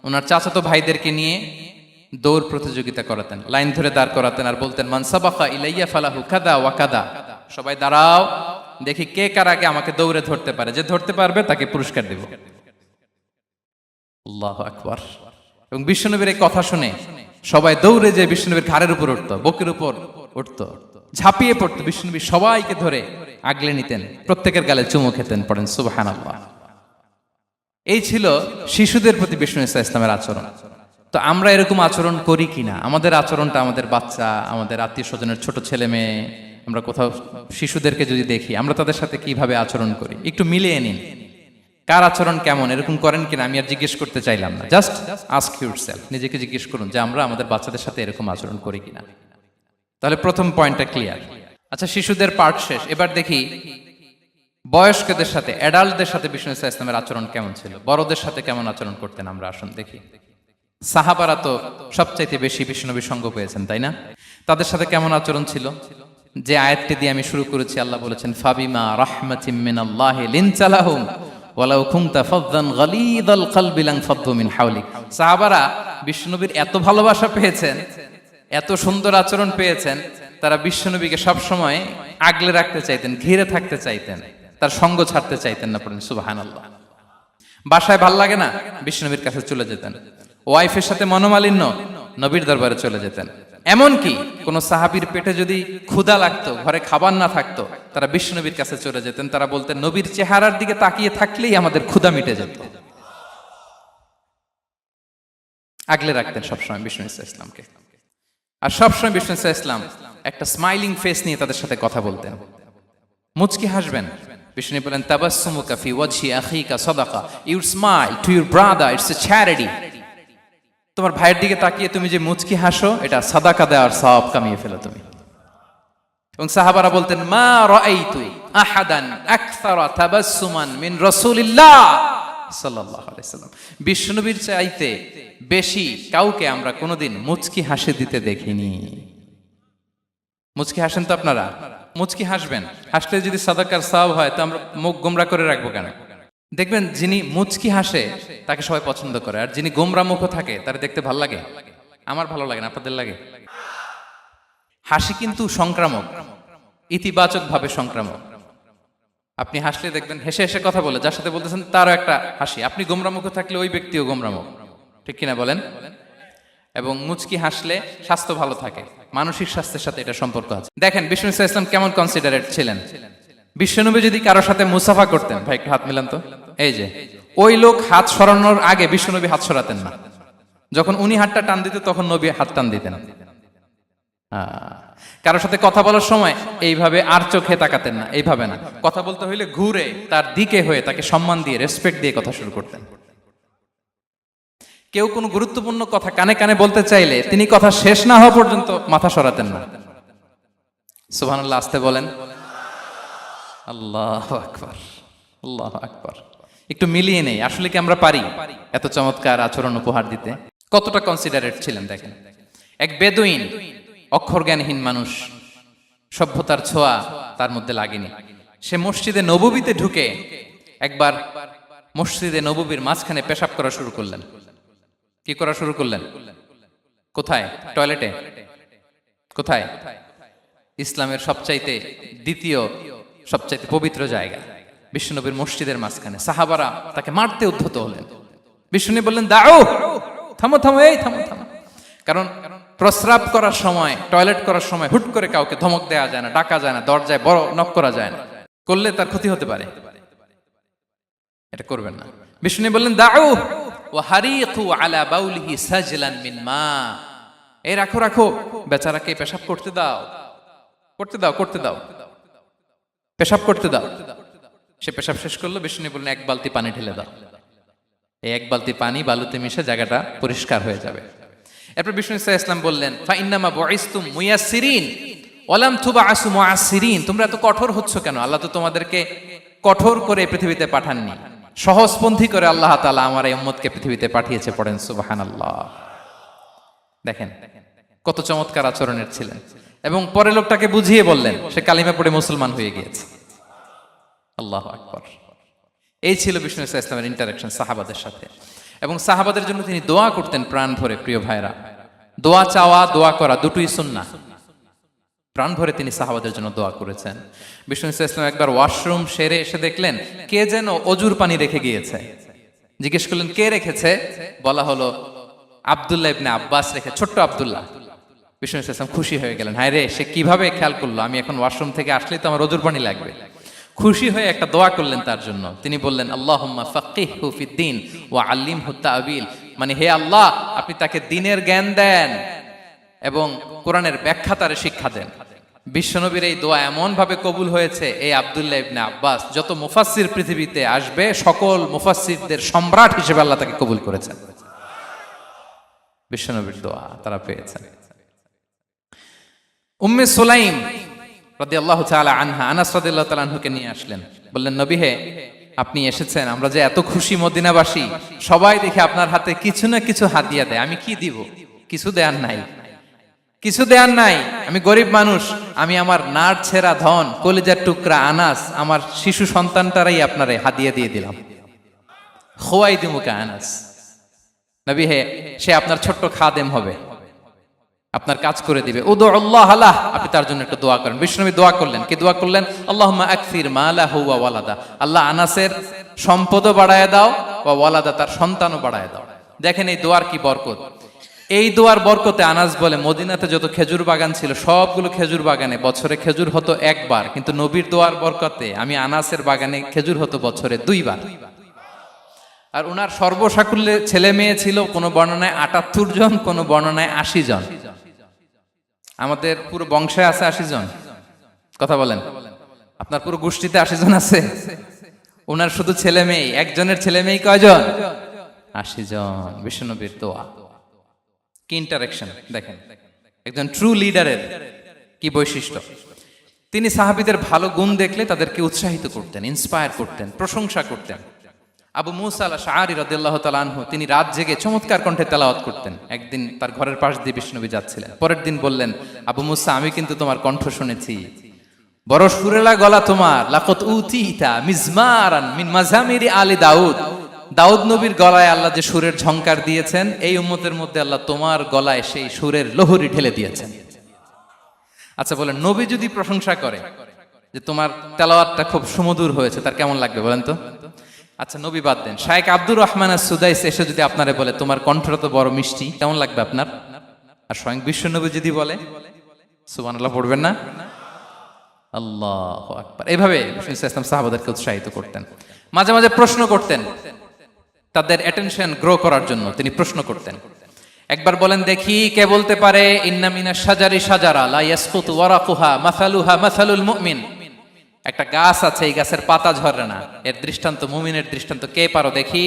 ওনার চাচাতো ভাইদেরকে নিয়ে দৌড় প্রতিযোগিতা করাতেন, লাইন ধরে দাঁড় করাতেন, আর বলতেন, মান সাবাকা ইলাইয়া ফালাহু কাদা ওয়া কাদা, সবাই দাঁড়াও, দেখি কে কার আগে আমাকে দৌড়ে ধরতে পারে, যে ধরতে পারবে তাকে পুরস্কার দেব। আল্লাহু আকবার। এবং বিশ্বনবীর এই কথা শুনে সবাই দৌড়ে যে বিশ্বনবীর ঘাড়ের উপর উঠতো, বুকের উপর উঠতো, ঝাঁপিয়ে পড়তো। বিশ্বনবী সবাইকে ধরে আগলে নিতেন, প্রত্যেকের গালে চুমু খেতেন। পড়েন সুবহানাল্লাহ। এই ছিল শিশুদের প্রতি বিষ্ণু ইসলামের আচরণ। তো আমরা এরকম আচরণ করি কিনা? আমাদের আচরণটা আমাদের বাচ্চা, আমাদের আত্মীয় স্বজনের ছোট ছেলে মেয়ে, আমরা কোথাও শিশুদেরকে যদি দেখি, আমরা তাদের সাথে কিভাবে আচরণ করি একটু মিলিয়ে নিন। কার আচরণ কেমন, এরকম করেন কিনা আমি আর জিজ্ঞেস করতে চাইলাম না, জাস্ট আস্ক ইউরসেলফ, নিজেকে জিজ্ঞেস করুন যে আমরা আমাদের বাচ্চাদের সাথে এরকম আচরণ করি কিনা। তাহলে প্রথম পয়েন্টটা ক্লিয়ার। আচ্ছা, শিশুদের পার্ট শেষ, এবার দেখি বয়স্কদের সাথে, অ্যাডাল্টদের সাথে বিষ্ণু ইসলামের আচরণ কেমন ছিল, বড়দের সাথে কেমন আচরণ করতেন আমরা। আসুন দেখি। সাহাবারা তো সবচাইতে বেশি বিষ্ণুনবীর সঙ্গ পেয়েছেন, তাই না? তাদের সাথে কেমন আচরণ ছিল? যে আয়াতটি দিয়ে আমি শুরু করেছি, আল্লাহ বলেছেন, ফাবিমা রাহমাতিম মিনাল্লাহি লিনতা লাহুম ওয়ালাউ কুনতা ফাযযান গালিযাল কলবি লানফাদ্দু মিন হাওলিক। সাহাবারা বিষ্ণুনবীর এত ভালোবাসা পেয়েছেন এত সুন্দর আচরণ পেয়েছেন, তারা বিশ্বনবীকে সবসময় আগলে রাখতে চাইতেন, ঘিরে থাকতে চাইতেন, তার সঙ্গ ছাড়তে চাইতেন না। পড়েন সুবহানাল্লাহ। বাসায় ভাল লাগে না, বিশ্বনবীর কাছে চলে যেতেন। ওয়াইফের সাথে মনোমালিন্য, নবীর দরবারে চলে যেতেন। এমনকি কোন সাহাবীর পেটে যদি ক্ষুধা লাগতো, ঘরে খাবার না থাকতো, তারা বিশ্বনবীর কাছে চলে যেতেন। তারা বলতেন, নবীর চেহারার দিকে তাকিয়ে থাকলেই আমাদের ক্ষুধা মিটে যেত। আগলে রাখতেন সবসময় বিষ্ণু ইসলামকে। আর সবসময় বিষ্ণু ইসলাম একটা স্মাইলিং ফেস নিয়ে তাদের সাথে কথা বলতেন, মুচকি হাসবেন। বিষ্ণু বলেন, তাবাসসুমুকা ফি ওয়াজহি আখিকা সাদাকা, you smile to your brother, it's a charity. তোমার ভাইয়ের দিকে তাকিয়ে তুমি যে মুচকি হাসো, এটা সাদাকা দেওয়ার সওয়াব কামিয়ে ফেলো তুমি। এবং সাহাবারা বলতেন, মা রাআইতু আহাদান আকসারা তাবাসসুমান মিন রাসূলিল্লাহ সাল্লাল্লাহু আলাইহি সাল্লাম। বিশ্বনবীর চাইতে বেশি কাউকে আমরা কোনোদিন মুচকি হাসি দিতে দেখিনি। মুচকি হাসেন তো আপনারা? মুচকি হাসবেন। হাসলে যদি সাদাকার সওয়াব হয়, তো আমরা মুখ গোমরা করে রাখবো কেন? দেখবেন, যিনি মুচকি হাসে তাকে সবাই পছন্দ করে, আর যিনি গোমরা মুখ থাকে তার দেখতে ভালো লাগে। আমার ভালো লাগে না, আপনাদের লাগে? হাসি কিন্তু সংক্রামক, ইতিবাচক ভাবে সংক্রামক। আপনি হাসলে দেখবেন হেসে হেসে কথা বলে, যার সাথে বলতেছেন তারও একটা হাসি। আপনি গোমরা মুখ থাকলে ওই ব্যক্তিও গোমরা মুখ, ঠিক কিনা বলেন? এবং মুচকি হাসলে স্বাস্থ্য ভালো থাকে, মানসিক স্বাস্থ্যের সাথে এটা সম্পর্ক আছে। দেখেন বিষ্ণু ইসলাম কেমন কনসিডারেট ছিলেন। বিশ্বনবী যদি কারোর সাথে মুসাফা করতেন, ভাই একটু হাত মিলান তো, এই যে ওই লোক হাত সরানোর আগে বিশ্বনবী হাত সরাতেন না। যখন উনি হাতটা টান দিত, তখন নবী হাত টান দিতেন। কারোর সাথে কথা বলার সময় এইভাবে আর চোখে তাকাতেন না, এইভাবে না। কথা বলতে হইলে ঘুরে তার দিকে হয়ে তাকে সম্মান দিয়ে, রেসপেক্ট দিয়ে কথা শুরু করতেন। কেউ কোনো গুরুত্বপূর্ণ কথা কানে কানে বলতে চাইলে তিনি কথা শেষ না হওয়া পর্যন্ত মাথা সরাতেন না। সুবহানাল্লাহ, আসতে বলেন। আল্লাহু আকবার, আল্লাহু আকবার। একটু মিলিয়ে নেই, আসলে কি আমরা পারি এত চমৎকার আচরণ উপহার দিতে? কতটা কনসিডারেট ছিলেন দেখেন। এক বেদুইন, অক্ষর জ্ঞানহীন মানুষ, সভ্যতার ছোঁয়া তার মধ্যে লাগেনি। সে মসজিদে নববীতে ঢুকে একবার মসজিদে নববীর মাঝখানে পেশাব করা শুরু করলেন। কি করা শুরু করলেন? কোথায়? টয়লেটে? কোথায়? ইসলামের সবচাইতে দ্বিতীয় সবচাইতে পবিত্র জায়গা, বিশ্বনবীর মসজিদের মাঝখানে। সাহাবারা তাকে মারতে উদ্ধত হলেন। বিশ্বনবী বললেন, দাও, থামো থামো, এই থামো থামো। কারণ প্রস্রাব করার সময়, টয়লেট করার সময় হুট করে কাউকে ধমক দেওয়া যায় না, ডাকা যায় না, দরজায় বড় নক করা যায় না। করলে তার ক্ষতি হতে পারে, এটা করবেন না। বিষ্ণু বললেন, দাউ ওয়া হারিকু আলা বাউলিহি সাজলান মিন মা। এই রাখো রাখো, বেচারাকে পেশাব করতে দাও, করতে দাও, করতে দাও, পেশাব করতে দাও। সে পেশাব শেষ করলো। বিষ্ণু বললেন, এক বালতি পানি ঢেলে দাও। এই এক বালতি পানি বালুতে মিশে জায়গাটা পরিষ্কার হয়ে যাবে। এরপর বিষ্ণু ইসলাম বললেন, ফাইন্নামা বুইসতুম মুয়াসসিরিন ওয়া লাম তুবআসু মুআসসিরিন। তোমরা এত কঠোর হচ্ছ কেন? আল্লাহ তো তোমাদেরকে কঠোর করে পৃথিবীতে পাঠাননি, সহজপন্থী করে আল্লাহ তাআলা আমার এই উম্মতকে পৃথিবীতে পাঠিয়েছে। পড়েন সুবহানাল্লাহ। দেখেন কত চমৎকার আচরণের ছিলেন। এবং পরে লোকটাকে বুঝিয়ে বললেন, সে কালিমা পড়ে মুসলমান হয়ে গিয়েছে। আল্লাহু আকবার। এই ছিল বিষ্ণু ইসলামের ইন্টারাকশন সাহাবাদের সাথে। এবং সাহাবাদের জন্য তিনি দোয়া করতেন প্রাণ ভরে। প্রিয় ভাইরা, দোয়া চাওয়া, দোয়া করা দুটোই সুন্নাহ। প্রাণ ভরে তিনি সাহাবাদের জন্য দোয়া করেছেন। বিষ্ণু ইসলাম একবার ওয়াশরুম সেরে এসে দেখলেন কে যেন অজুর পানি রেখে গিয়েছে। জিজ্ঞেস করলেন, কে রেখেছে? বলা হলো, আব্দুল্লাহ ইবনে আব্বাস রেখে, ছোট্ট আব্দুল্লাহ। বিষ্ণু ইসলাম খুশি হয়ে গেলেন, হায় রে, সে কিভাবে খেয়াল করলো? আমি এখন ওয়াশরুম থেকে আসলেই তো আমার অজুর পানি লাগবে। খুশি হয়ে একটা দোয়া করলেন তার জন্য। তিনি বললেন, আল্লাহুম্মা ফাক্কিহহু ফিদ্দীন ওয়া আল্লিমহু তা'বীল। মানে হে আল্লাহ, আপনি তাকে দ্বীনের জ্ঞান দেন এবং কোরআনের ব্যাখ্যা তারে শিক্ষা দেন। বিশ্বনবীর এই দোয়া এমন ভাবে কবুল হয়েছে, এই আব্দুল্লাহ ইবনে আব্বাস যত মুফাসসির পৃথিবীতে আসবে, সকল মুফাসসিরদের সম্রাট হিসেবে আল্লাহ তাকে কবুল করেছেন। বিশ্বনবীর দোয়া তারা পেয়েছেন। উম্মে সুলাইম রাদিয়াল্লাহু তাআলা আনহা, আনাস রাদিয়াল্লাহু তাআলা আনহুকে নিয়ে আসলেন। বললেন, নবী হে, আপনি এসেছেন, আমরা যে এত খুশি মদিনাবাসী, সবাই দেখে আপনার হাতে কিছু না কিছু হাদিয়া দেয়। আমি কি দিব? কিছু দেয়ার নাই, কিছু দেয়ার নাই। আমি গরিব মানুষ, আমি আমার নাড় ছেঁড়া ধন, কলিজার টুকরা আনাস, আমার শিশু সন্তানটারাই আপনারে হাদিয়া দিয়ে দিলাম। খুয়াইদুমুকা আনাস। নবী হে, সে আপনার ছোট্ট খাদেম হবে। আপনার কাজ করে দিবে। উদু আল্লাহ আলাহ, আপনি তার জন্য একটু দোয়া করেন। বিশ্বনবী দোয়া করলেন, কি দোয়া করলেন? আল্লাহুম্মা আকসির মালাহু ওয়া ওয়ালাদা, আল্লাহ আনাসের সম্পদও বাড়ায় দাও, ওয়া ওয়ালাদা, তার সন্তানও বাড়ায় দাও। দেখেন এই দোয়ার কি বরকত। এই দোয়ার বরকতে আনাস বলে মদিনাতে যত খেজুর বাগান ছিল সবগুলো খেজুর বাগানে বছরে খেজুর হতো একবার, কিন্তু নবীর দোয়ার বরকতে আমি আনাসের বাগানে খেজুর হতো বছরে 2 বার। আর উনার সর্বসাকুল্যে ছেলে মেয়ে ছিল, কোন বর্ণনায় 78 জন, কোন বর্ণনায় 80 জন। আমাদের পুরো বংশে আছে 80 জন, কথা বলেন। আপনার পুরো গোষ্ঠীতে 80 জন আছে? উনার শুধু ছেলে মেয়ে, একজনের ছেলে মেয়ে কয়জন? 80 জন। বিশ্বনবীর দোয়া কি ইন্টারেকশন দেখেন, একজন ট্রু লিডারের কি বৈশিষ্ট্য। তিনি সাহাবীদের ভালো গুণ দেখলে তাদেরকে উৎসাহিত করতেন, ইন্সপায়ার করতেন, প্রশংসা করতেন। আবু মুসা আল-আশআরী রাদিয়াল্লাহু তাআলা আনহু, তিনি রাত জেগে চমৎকার কণ্ঠে তেলাওয়াত করতেন। একদিন তার ঘরের পাশ দিয়ে বিষ্ণুনবী যাচ্ছিলেন, পরের দিন বললেন, আবু মুসা, আমি কিন্তু তোমার কণ্ঠ শুনেছি, বড় সুরেলা গলা তোমার। লাকাত উতিতা মিজমারান মিন মাজামিরি আলি দাউদ, দাউদ নবীর গলায় আল্লাহ যে সুরের ঝংকার দিয়েছেন, এই উম্মতের মধ্যে আল্লাহ তোমার গলায় সেই সুরের লহরী ঢেলে দিয়েছেন। আচ্ছা বলেন, নবী যদি প্রশংসা করে যে তোমার তেলাওয়াতটা খুব সুমধুর হয়েছে, তার কেমন লাগবে বলেন তো? আচ্ছা নবী বাদ দেন, শায়েখ আব্দুর রহমান আস-সুদাইস এসে যদি আপনারে বলে তোমার কণ্ঠটা তো বড় মিষ্টি, কেমন লাগবে আপনার? আর স্বয়ং বিশ্বনবী যদি বলে, সুবহানাল্লাহ পড়বেন না? আল্লাহু আকবার। এইভাবে রাসূল সাল্লাল্লাহু আলাইহি ওয়াসাল্লাম সাহাবাদেরকে উৎসাহিত করতেন। মাঝে মাঝে প্রশ্ন করতেন, তাদের অ্যাটেনশন গ্রো করার জন্য তিনি প্রশ্ন করতেন। একবার বলেন দেখি, কে বলতে পারে ইন্না মিনাশ শাজারি শাজারা লা ইয়াসকুতু ওয়ারাকুহা মাসালুহা মাসালুল মুমিন, একটা গাছ আছে, এই গাছের পাতা ঝরে না, এর দৃষ্টান্ত মুমিনের দৃষ্টান্ত। কে পারো দেখি?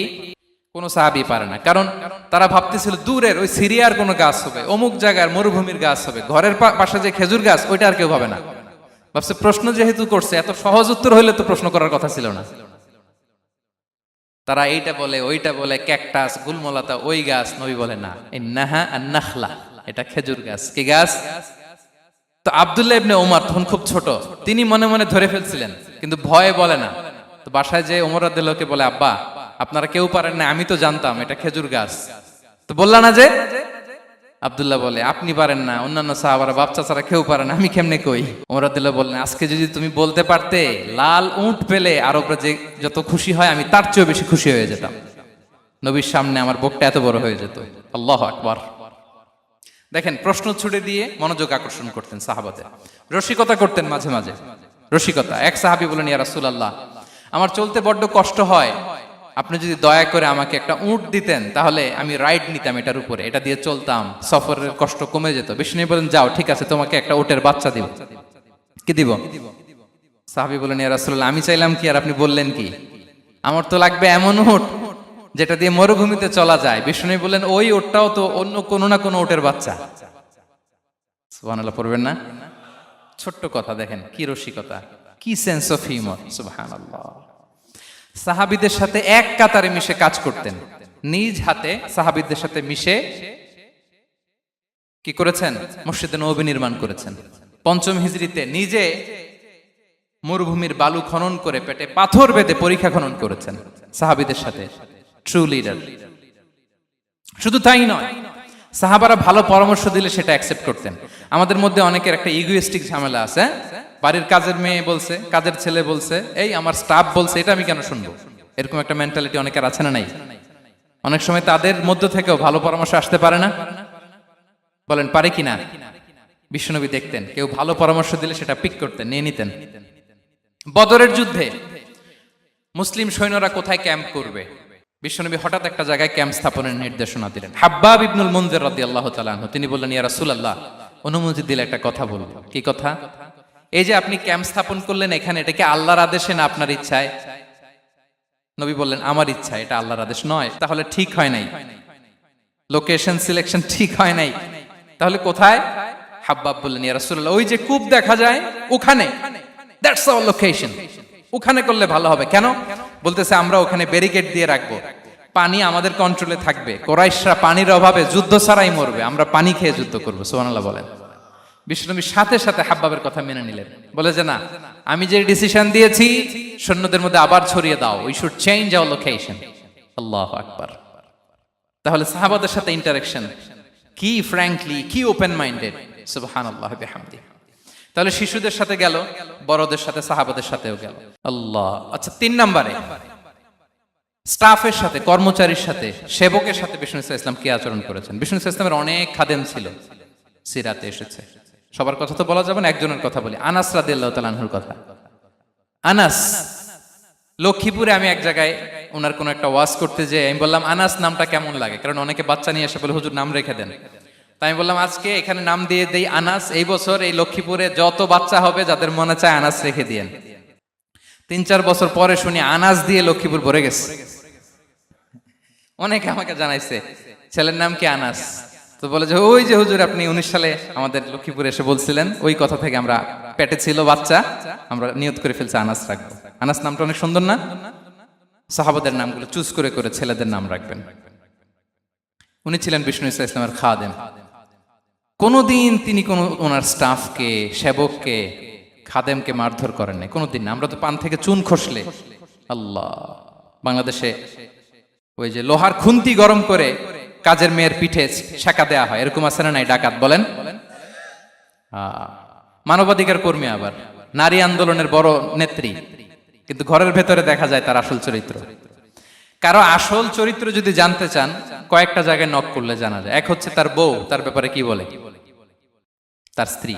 কোনো সাহাবী পারে না, কারণ তারা ভাবতেছিল দূরের ওই সিরিয়ার কোনো গাছ হবে, অমুক জায়গার মরুভূমির গাছ হবে, ঘরের পাশে যে খেজুর গাছ ওইটা আর কেউ ভাবে না। ভাবছে প্রশ্ন যেহেতু করছে, এত সহজ উত্তর হইলে তো প্রশ্ন করার কথা ছিল না। তারা এইটা বলে, ওইটা বলে, ক্যাকটাস, গুলমলাতা, ওই গাছ। নবী বলে না, ইন্নাহা আন-নাখলা, এটা খেজুর গাছ। কি গাছ? তো আব্দুল্লাহ ইবনে ওমর তখন খুব ছোট, তিনি মনে মনে ধরে ফেলছিলেন, কিন্তু ভয়ে বলে না। তো বাসায় যে ওমর রাদিয়াল্লাহু আনহু বলে, আব্বা আপনারা কেউ পারেন না, আমি তো জানতাম এটা খেজুর গাছ, তো বললা না যে? আব্দুল্লাহ বলে, আপনি পারেন না, অন্যান্য সাহাবারা বাপ চাচারা কেউ পারে না, আমি কেমনে কই? ওমর রাদিয়াল্লাহু বললেন, আজকে যদি তুমি বলতে পারতে, লাল উট পেলে আরবরা যে যত খুশি হয় আমি তার চেয়েও বেশি খুশি হয়ে যেতাম। নবীর সামনে আমার বুকটা এত বড় হয়ে যেত। আল্লাহু আকবার। দেখেন, প্রশ্ন ছুড়ে দিয়ে মনোযোগ আকর্ষণ করতেন সাহাবাদের, রসিকতা করতেন মাঝে মাঝে। রসিকতা, এক সাহাবী বলেন, ইয়া রাসূলুল্লাহ, আমার চলতে বড্ড কষ্ট হয়, আপনি যদি দয়া করে আমাকে একটা উট দিতেন, তাহলে আমি রাইড নিতাম এটার উপরে, এটা দিয়ে চলতাম, সফরের কষ্ট কমে যেত। বিষ্ণু বলেন, যাও ঠিক আছে, তোমাকে একটা উটের বাচ্চা দিব। কি দিব? সাহাবী বলেন, ইয়া রাসূলুল্লাহ, আমি চাইলাম কি আর আপনি বললেন কি? আমার তো লাগবে এমন উট যেটা দিয়ে মরুভূমিতে চলা যায়। বিষ্ণু বলেন, ওই উটটাও তো অন্য কোনো না কোনো উটের বাচ্চা। সুবহানাল্লাহ পড়বেন না? ছোট্ট কথা, দেখেন কি রসিকতা, কি সেন্স অফ হিউমার। সুবহানাল্লাহ। সাহাবীদের সাথে এক কাতারে মিশে কাজ করতেন, নিজ হাতে সাহাবীদের সাথে মিশে কি করেছেন? মসজিদে নববী নির্মাণ করেছেন। 5ম হিজরিতে নিজে মরুভূমির বালু খনন করে পেটে পাথর বেঁধে পরীক্ষা খনন করেছেন সাহাবীদের সাথে। True leader. শুধু তাই নয়, সাহাবারা ভালো পরামর্শ দিলে সেটা অ্যাকসেপ্ট করতেন। আমাদের মধ্যে অনেকের একটা ইগোইস্টিক ঝামেলা আছে, বাড়ির কাজের মেয়ে বলছে, কাজের ছেলে বলছে, এই আমার স্টাফ বলছে, এটা আমি কেন শুনবো? এরকম একটা মেন্টালিটি অনেকের আছে না নাই? অনেক সময় তাদের মধ্য থেকেও ভালো পরামর্শ আসতে পারে না? বলেন পারে কিনা? বিশ্বনবী দেখতেন, কেউ ভালো পরামর্শ দিলে সেটা পিক করতেন, নিয়ে নিতেন। বদরের যুদ্ধে মুসলিম সৈন্যরা কোথায় ক্যাম্প করবে, বিশ্বনবী হঠাৎ একটা জায়গায় ক্যাম্প স্থাপনের নির্দেশনা দিলেন। হাব্বাব ইবনুল মুনজির রাদিয়াল্লাহু তাআলা আনহু, তিনি বললেন, ইয়া রাসূলুল্লাহ, অনুমতি দিলে একটা কথা বলবো। কি কথা? এই যে আপনি ক্যাম্প স্থাপন করলেন এখানে, এটা কি আল্লাহর আদেশে না আপনার ইচ্ছায়? নবী বললেন, আমার ইচ্ছা, এটা আল্লাহর আদেশ নয়। তাহলে ঠিক হয় নাই, লোকেশন সিলেকশন ঠিক হয় নাই। তাহলে কোথায়? হাব্বাব বললেন, ইয়া রাসূলুল্লাহ, ওই যে কূপ দেখা যায় ওখানে, দ্যাটস আওয়ার লোকেশন, ওখানে করলে ভালো হবে। কেন? বলতেছে, আমরা ওখানে ব্যারিকেড দিয়ে রাখবো, পানি আমাদের কন্ট্রোলে থাকবে, কুরাইশরা পানির অভাবে যুদ্ধ ছাড়াই মরবে, আমরা পানি খেয়ে যুদ্ধ করবো। সুবহানাল্লাহ বলেন। বিশ্বনবী সাথে সাথে হাব্বাবের কথা মেনে নিলেন, বলে যে না, আমি যে ডিসিশন দিয়েছি সৈন্যদের মধ্যে আবার ছড়িয়ে দাও, we should change our location. আল্লাহু আকবার। তাহলে সাহাবাদের সাথে ইন্টারেকশন কি ফ্র্যাঙ্কলি, কি ওপেন মাইন্ডেড, সুবহানাল্লাহ বিহামদি। তাহলে শিশুদের সাথে গেল, বড়দের সাথে, সাহাবাদের সাথেও গেল। আল্লাহ। আচ্ছা, 3 নম্বরে স্টাফের সাথে, কর্মচারীর সাথে, সেবকের সাথে বিষ্ণু ইসলাম কি আচরণ করেছেন? বিষ্ণু ইসলামের অনেক খাদেম ছিল, সিরাতে এসেছে। সবার কথা তো বলা যাবে না, একজনের কথা বলি, আনাস রাদিয়াল্লাহু তাআলা আনহুর কথা। আনাস, লক্ষ্মীপুরে আমি এক জায়গায় ওনার কোনো একটা ওয়াজ করতে যেয়ে আমি বললাম আনাস নামটা কেমন লাগে, কারণ অনেকে বাচ্চা নিয়ে এসে বলে হুজুর নাম রেখে দেন। তাই আমি বললাম আজকে এখানে নাম দিয়ে দেই আনাস। এই বছর এই লক্ষ্মীপুরে যত বাচ্চা হবে যাদের মনে চায় আনাস রেখে দিয়েন। 3-4 বছর পরে শুনি আনাস দিয়ে লক্ষ্মীপুর ভরে গেছে। অনেকে আমাকে জানাইছে ছেলের নাম কি আনাস, তো বলে যে ওই যে হুজুর আপনি 19 সালে আমাদের লক্ষ্মীপুরে এসে বলছিলেন, ওই কথা থেকে আমরা, পেটে ছিল বাচ্চা, আমরা নিয়ত করে ফেলছি আনাস রাখবো। আনাস নামটা অনেক সুন্দর না? সাহাবাদের নামগুলো চুজ করে করে ছেলেদের নাম রাখবেন। উনি ছিলেন বিষ্ণু ইসলামের খাদেম। কোনোদিন তিনি কোন ওনার স্টাফকে, সেবককে, খাদেমকে মারধর করেন নাই কোনোদিন না। আমরা তো পান থেকে চুন খসলে, আল্লাহ, বাংলাদেশে ওই যে লোহার খুন্তি গরম করে কাজের মেয়ের পিঠে শেখা দেয়া হয়, এরকম আছে না নাই? ডাকাত বলেন, মানবাধিকার কর্মী, আবার নারী আন্দোলনের বড় নেত্রী, কিন্তু ঘরের ভেতরে দেখা যায় তার আসল চরিত্র। কারো আসল চরিত্র যদি জানতে চান, কয়েকটা জায়গায় নক করলে জানা যায়। এক হচ্ছে তার বউ, তার ব্যাপারে কি বলে, তার স্ত্রী।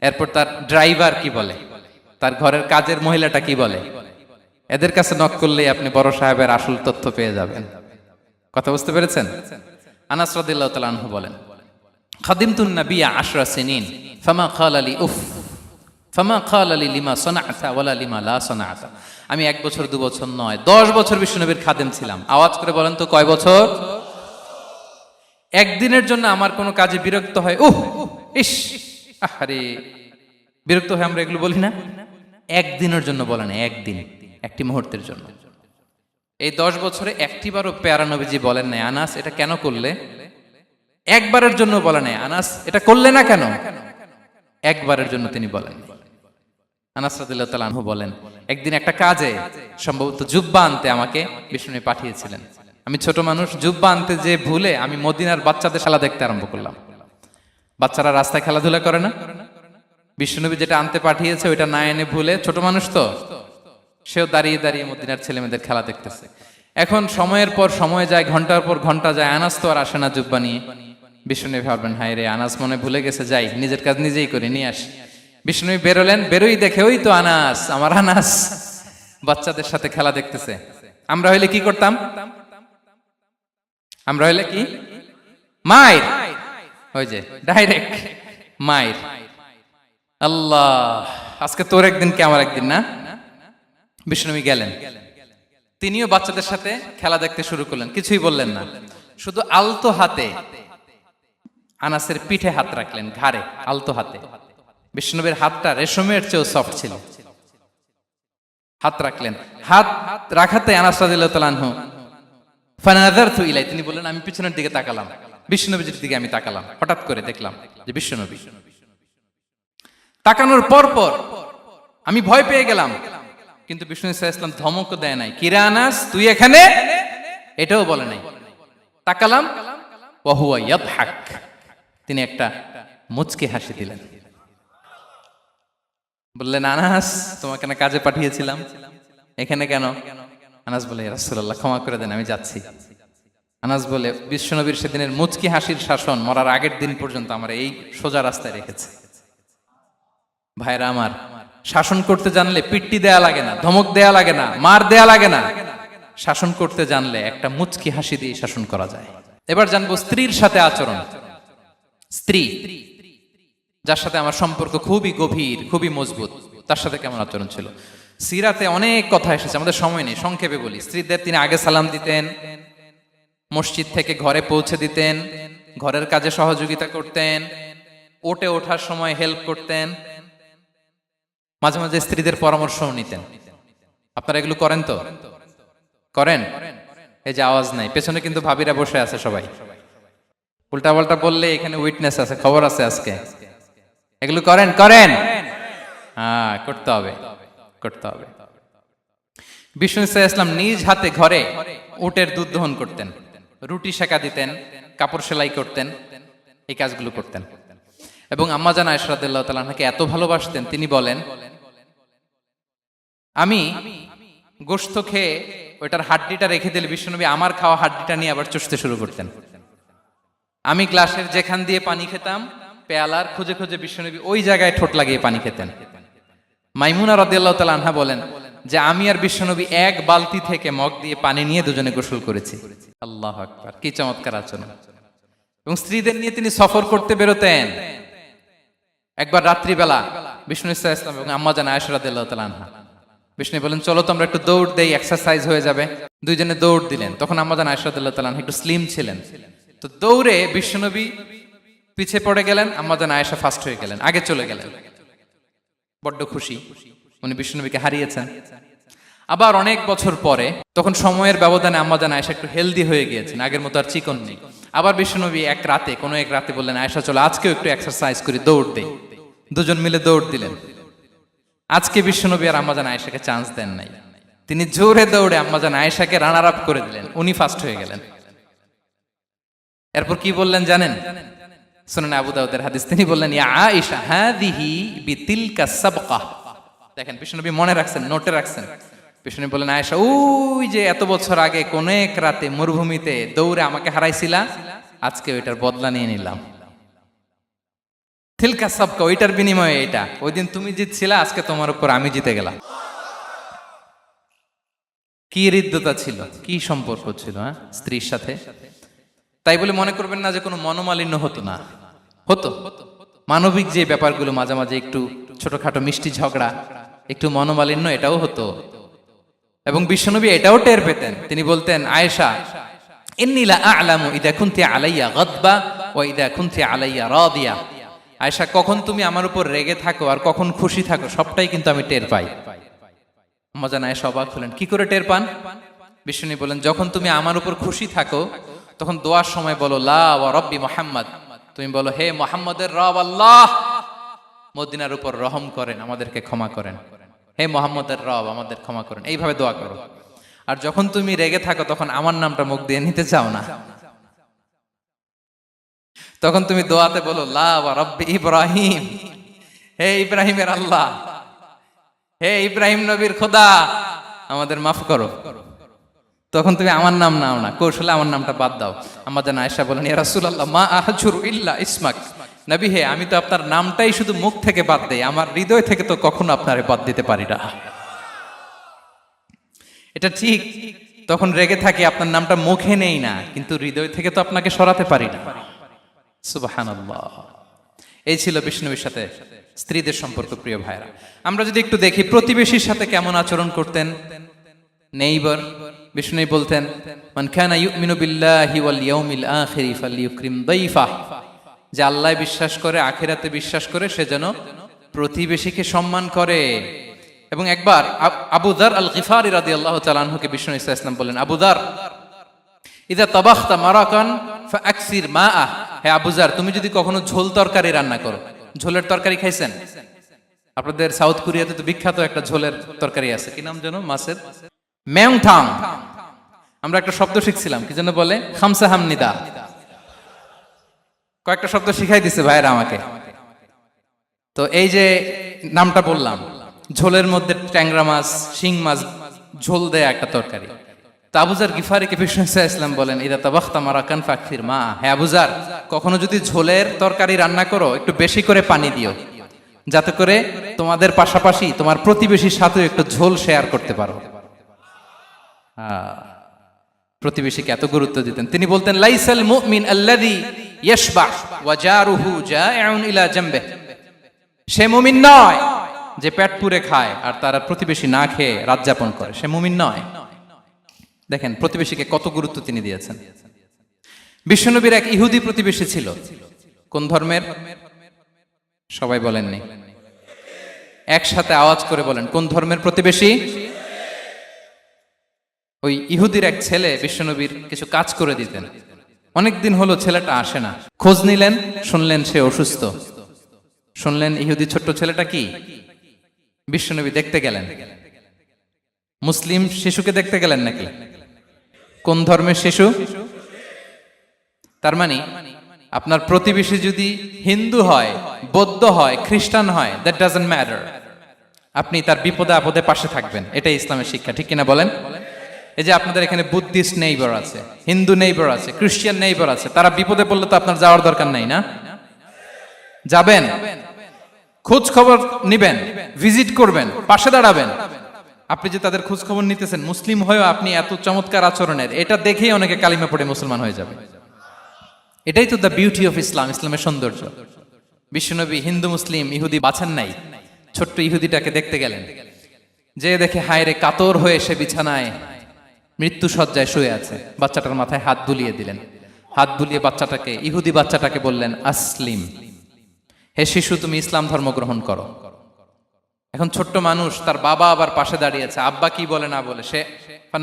এরপর তার ড্রাইভার কি বলে, তার ঘরের কাজের মহিলাটা কি বলে। এদের কাছে নক করলেই আপনি বড় সাহেবের আসল তথ্য পেয়ে যাবেন। কথা বুঝতে পেরেছেন? আনাস রাদিয়াল্লাহু তাআলা আনহু বলেন, খাদিমতুন নবিয়্যা 10 সিনিন ফামা ক্বালা লি উফ ফামা ক্বালা লি লিমা সানা'তা ওয়ালা লিমা লা সানা'তা। আমি 1 বছর 2 বছর নয়, 10 বছর বিশ্বনবীর খাদেম ছিলাম। আওয়াজ করে বলেন তো কয় বছর? একদিনের জন্য আমার কোনো কাজে বিরক্ত হয়, ইস, আরে, বিরক্ত হয় আমরা এগুলো বলি না? একদিনের জন্য বলে না, একদিন, একটি মুহূর্তের জন্য। এই 10 বছরে একটিবারও প্যারা নবীজি বলেন নাই আনাস এটা কেন করলে। একবারের জন্য বলে নাই আনাস এটা করলে না কেন, একবারের জন্য তিনি বলেন। আনাস রাদিয়াল্লাহু তাআলা আনহু বলেন, একদিন একটা কাজে, সম্ভবত জুব্বা আনতে আমাকে বিষ্ণু পাঠিয়েছিলেন। আমি ছোট মানুষ, জুব্বা আনতে যে ভুলে আমি মদিনার বাচ্চাদের খেলা দেখতে আরম্ভ করলাম। বাচ্চারা রাস্তায় খেলাধুলা করে না, বিষ্ণুনবী যেটা আনতে পাঠিয়েছে ওইটা না এনে ভুলে, ছোট মানুষ তো, সেও দাঁড়িয়ে দাঁড়িয়ে মদিনার ছেলেমেয়েদের খেলা দেখতেছে। এখন সময়ের পর সময় যায়, ঘন্টার পর ঘন্টা যায়, আনাস তো আর আসে না জুব্বা নিয়ে। বিষ্ণুনবী ভাবলেন হায় রে, আনাস মনে ভুলে গেছে, যাই নিজের কাজ নিজেই করে নিয়ে আসি। বিষ্ণুনবী বেরোলেন, বেরোই দেখে ওই তো আনাস, আমার আনাস বাচ্চাদের সাথে খেলা দেখতেছে। আমরা হইলে কি করতাম? আমরা হইলে কি, মাইর, ওই যে ডাইরেক্ট মাইর। আল্লাহ, আজকে তোর একদিন কি আমার একদিন না। বিষ্ণুনবী গেলেন, তিনিও বাচ্চাদের সাথে খেলা দেখতে শুরু করলেন, কিছুই বললেন না, শুধু আলতো হাতে আনাসের পিঠে হাত রাখলেন, ঘাড়ে আলতো হাতে। বিষ্ণুনবীর হাতটা রেশমের চেয়েও সফট ছিল। হাত রাখলেন, হাত রাখাতে আনাস রাদিয়াল্লাহু তাআলা আনহু ফানাযারতু ইলাই, তিনি বললেন আমি পিছনের দিকে তাকালাম, বিষ্ণুনবীর দিকে আমি তাকালাম, হঠাৎ করে দেখলাম যে বিষ্ণুনবী। তাকানোর পর পর আমি ভয় পেয়ে গেলাম, কিন্তু বিষ্ণু সাল্লাল্লাহু আলাইহি ওয়াসাল্লাম ধমকও দেয় নাই, কিরে আনাস তুই এখানে, এটাও বলে নাই। তাকালাম, ওয়া হুয়া ইয়াদহাক, তিনি একটা মুচকি হাসি দিলেন। বললেন আনাস তোমাকে না কাজে পাঠিয়েছিলাম, এখানে কেন? আনাস বলে ইয়া রাসূলুল্লাহ ক্ষমা করে দেন, আমি যাচ্ছি। আনাস বলে বিশ্বনবীর সেদিনের মুচকি হাসির শাসন মরার আগের দিন পর্যন্ত আমার এই সোজা রাস্তায় রেখেছে। ভাইরা আমার, শাসন করতে জানলে পিট্টি দেয়া লাগে না, ধমক দেয়া লাগে না, মার দেয়া লাগে না। শাসন করতে জানলে একটা মুচকি হাসি দিয়ে শাসন করা যায়। এবার জানবো স্ত্রীর সাথে আচরণ। স্ত্রী যার সাথে আমার সম্পর্ক খুবই গভীর, খুবই মজবুত, তার সাথে কেমন আচরণ ছিল। সিরাতে অনেক কথা এসেছে, আমাদের সময় নেই, সংক্ষেপে বলি। স্ত্রীদের তিনি আগে সালাম দিতেন, মসজিদ থেকে ঘরে পৌঁছে দিতেন, ঘরের কাজে সহযোগিতা করতেন, ওঠে ওঠার সময় হেল্প করতেন, মাঝে মাঝে স্ত্রীদের পরামর্শও নিতেন। আপনারা এগুলো করেন তো? করেন? এই যে আওয়াজ নাই, পেছনে কিন্তু ভাবিরা বসে আছে সবাই। উল্টা পাল্টা বললে এখানে উইটনেস আছে, খবর আছে আজকে। এগুলো করেন? করেন? হ্যাঁ, করতে হবে, করতে হবে। বিষ্ণু ইসলাম নিজ হাতে ঘরে উটের দুধ দহন করতেন, রুটি সেকা দিতেন, কাপড় সেলাই করতেন, এই কাজগুলো করতেন। এবং আম্মা জান আয়েশা রাদিয়াল্লাহু তাআলা আনহাকে এত ভালোবাসতেন, তিনি বলেন, আমি গোশত খেয়ে ওইটার হাড্ডিটা রেখে দিলে বিশ্বনবী আমার খাওয়া হাড্ডিটা নিয়ে আবার চষতে শুরু করতেন। আমি গ্লাসের যেখান দিয়ে পানি খেতাম, পেয়ালার খুঁজে খুঁজে বিশ্বনবী ওই জায়গায় ঠোঁট লাগিয়ে পানি খেতেন। মাইমুনা রাদিয়াল্লাহু তাআলা আনহা বলেন যে আমি আর বিশ্বনবী এক বালতি থেকে মগ দিয়ে পানি নিয়ে দুজনে গোসল করেছি। আল্লাহু আকবার, কি চমৎকার আচরণ। এবং স্ত্রীদের নিয়ে তিনি সফর করতে বেরোতেন। একবার রাত্রিবেলা বিষ্ণু ইসলাম এবং আম্মা জান আয়েশা রাদিয়াল্লাহু তাআলা আনহা, বিষ্ণু বলেন চলো তো আমরা একটু দৌড় দেই, এক্সারসাইজ হয়ে যাবে। দুইজনে দৌড় দিলেন। তখন আম্মা জান আয়েশা রাদিয়াল্লাহু তাআলা আনহা একটু স্লিম ছিলেন, তো দৌড়ে বিশ্বনবী পিছে পড়ে গেলেন, আম্মা জান আয়েশা ফার্স্ট হয়ে গেলেন, আগে চলে গেলেন। বড্ড খুশি, উনি বিশ্বনবীকে হারিয়েছেন। আবার অনেক বছর পরে, তখন সময়ের ব্যবধানে আম্মা জান আয়েশা একটু হেলদি হয়ে গিয়েছেন, আগের মতো আর চিকন নেই। আবার বিশ্বনবী কোনো এক রাতে বললেন, আয়েশা চলো আজকেও একটু এক্সারসাইজ করি, দৌড় দেই। দুজন মিলে দৌড় দিলেন। আজকে বিশ্বনবী আর আম্মা জান আয়েশাকে চান্স দেন নাই, তিনি জোরে দৌড়ে আম্মা জান আয়েশাকে রানার আপ করে দিলেন, উনি ফার্স্ট হয়ে গেলেন। এরপর কি বললেন জানেন? সুনানে আবু দাউদের হাদিস, তিনি বললেন, ইয়া আয়েশা হাদিহি বিতিলকা সাবকা। দেখেন বিশ্বনবী মনে রাখছেন, নোটে রাখছেন। বিশ্বনবী বললেন, আয়েশা ওই যে এত বছর আগে কোন এক রাতে মরুভূমিতে দৌড়ে আমাকে হারাইছিলা, আজকে ওইটার বদলা নিয়ে নিলাম। তিলকা সাবকা, ওইটার বিনিময়ে এটা। ওই দিন তুমি জিতছিলা, আজকে তোমার উপর আমি জিতে গেলাম। কি হৃদ্যতা ছিল, কি সম্পর্ক ছিল স্ত্রীর সাথে। তাই বলে মনে করবেন না যে কোনো মনোমালিন্য হতো না, হতো। মানবিক যে ব্যাপারগুলো, মাঝে মাঝে একটু ছোটখাটো মিষ্টি ঝগড়া, একটু মনোমালিন্য, এটাও হতো। এবং বিশ্বনবী এটাও টের পেতেন। তিনি বলতেন, আয়েশা ইন্নী লা আ'লামু ইযা কুনতি আলাইয়া গাদবা ওয়া ইযা কুনতি আলাইয়া রাদিয়া। আয়েশা, কখন তুমি আমার উপর রেগে থাকো আর কখন খুশি থাকো, সবটাই কিন্তু আমি টের পাই। আম্মা জান আয়েশা অবাক হলেন, কি করে টের পান? বিশ্বনবী বলেন, যখন তুমি আমার উপর খুশি থাকো তখন দোয়ার সময় বলো লা ওয়া রাব্বি মুহাম্মদ, তুমি বলো হে মুহাম্মদের রব আল্লাহ, মদিনার উপর রহম করেন, আমাদেরকে ক্ষমা করেন। হে মুহাম্মদের রব, আমাদের ক্ষমা করেন, এইভাবে দোয়া করো। আর যখন তুমি রেগে থাকো তখন আমার নামটা মুখ দিয়ে নিতে চাও না, তখন তুমি দোয়াতে বলো লা ওয়া রাব্বি ইব্রাহিম, হে ইব্রাহিমের আল্লাহ, হে ইব্রাহিম নবীর খোদা, আমাদের মাফ করো। তখন তুমি আমার নাম নাও না, কৌশলে আমার নামটা বাদ দাও। আম্মা জান আয়েশা বলেন, ইয়া রাসূলুল্লাহ মা আহজুরু ইল্লা ইসমাক। নবী হে, আমি তো আপনার নামটাই শুধু মুখ থেকে বাদ দেই, আমার হৃদয় থেকে তো কখনো আপনারে বাদ দিতে পারি না। এটা ঠিক, তখন রেগে থাকি, আপনার নামটা মুখে নেই না, কিন্তু হৃদয় থেকে তো আপনাকে সরাতে পারি না। সুবহানাল্লাহ। এই ছিল বিষ্ণুবীর সাথে স্ত্রীদের সম্পর্ক। প্রিয় ভাইরা, আমরা যদি একটু দেখি প্রতিবেশীর সাথে কেমন আচরণ করতেন। নেইবার, বিষ্ণু বলতেন, মান কানা ইউমিনু বিল্লাহি ওয়াল ইয়াউমিল আখিরি ফালইউকরিম দাইফাহ, যে আল্লাহ বিশ্বাস করে, আখিরাতে বিশ্বাস করে, সে যেন প্রতিবেশীকে সম্মান করে। এবং একবার আবু যার আল গিফারি রাদিয়াল্লাহু তাআলা আনহুকে বিষ্ণু ইসা ইসলাম বলেন, আবু যার ইদা তাবাখতা মারাকান ফাআকসির মাআ, হে আবু যার, তুমি যদি কখনো ঝোল তরকারি রান্না করো, ঝোলের তরকারি খাইছেন? আপনাদের সাউথ কোরিয়াতে তো বিখ্যাত একটা ঝোলের তরকারি আছে, কি নাম যেন, মাছের মেংথাং। আমরা একটা শব্দ শিখছিলাম, কি যেন বলে, খামসা হামনিদা। কয়েকটা শব্দ শিখাই দিছে ভাইরা আমাকে। তো এই যে নামটা বললাম, ঝোলের মধ্যে ট্যাংরা মাছ, শিং মাছ ঝোল দেয়া একটা তরকারি। তো আবু যার গিফারিকে বিষ্ণু ইসলাম বলেন, ইদা তাবাখতা মারাকান ফাকফির মা, হে আবু যার, কখনো যদি ঝোলের তরকারি রান্না করো, একটু বেশি করে পানি দিও, যাতে করে তোমাদের পাশাপাশি তোমার প্রতিবেশীর সাথে একটু ঝোল শেয়ার করতে পারো। প্রতিবেশীকে এত গুরুত্ব দিতেন। তিনি বলতেন, লাইসাল মুমিন আল্লাযী ইয়াশবাহ ওয়া জারুহু জাইউন ইলা জামবিহি, সে মুমিন নয় যে পেট পুরে খায় আর তার প্রতিবেশী না খেয়ে রাত যাপন করে, সে মুমিন নয়। দেখেন প্রতিবেশীকে কত গুরুত্ব তিনি দিয়েছেন। বিশ্বনবীর এক ইহুদি প্রতিবেশী ছিল। কোন ধর্মের? সবাই বলেননি, একসাথে আওয়াজ করে বলেন, কোন ধর্মের প্রতিবেশী? ওই ইহুদির এক ছেলে বিশ্বনবীর কিছু কাজ করে দিতেন। অনেকদিন হলো ছেলেটা আসে না। খোঁজ নিলেন, শুনলেন সে অসুস্থ। শুনলেন ইহুদি ছোট্ট ছেলেটা কি, বিশ্বনবী দেখতে গেলেন। মুসলিম শিশুকে দেখতে গেলেন নাকি? কোন ধর্মের শিশু? তার মানে আপনার প্রতিবেশী যদি হিন্দু হয়, বৌদ্ধ হয়, খ্রিস্টান হয়, দ্যাট ডাজন্ট ম্যাটার। আপনি তার বিপদে আপদে পাশে থাকবেন, এটাই ইসলামের শিক্ষা, ঠিক কিনা বলেন? এই যে আপনাদের এখানে বুদ্ধিস্ট নেইবার আছে, হিন্দু নেইবার আছে, খ্রিস্টান নেইবার আছে, তারা বিপদে পড়লে তো আপনার যাওয়ার দরকার নাই, না? যাবেন, খোঁজ খবর নিবেন, ভিজিট করবেন, পাশে দাঁড়াবেন। আপনি যে তাদের খোঁজ খবর নিতেছেন, মুসলিম হয়েও আপনি এত চমৎকার আচরণের, এটা দেখেই অনেকে কালিমা পড়ে মুসলমান হয়ে যাবে। এটাই তো দ্য বিউটি অফ ইসলাম, ইসলামের সৌন্দর্য। বিশ্বনবী হিন্দু মুসলিম ইহুদি বাছান নাই, ছোট্ট ইহুদিটাকে দেখতে গেলেন, যে দেখে হায় রে, কাতর হয়ে সে বিছানায় মৃত্যু সজ্জায় শুয়ে আছে, বাচ্চাটার মাথায় হাত বুলিয়ে দিলেন। হাত বুলিয়ে বাচ্চাটাকে, ইহুদি বাচ্চাটাকে বললেন, আসলিম, হে শিশু, তুমি ইসলাম ধর্ম গ্রহণ করো। এখন ছোট্ট মানুষ, তার বাবা আবার পাশে দাঁড়িয়ে আছে, আব্বা কি বলে না বলে, সে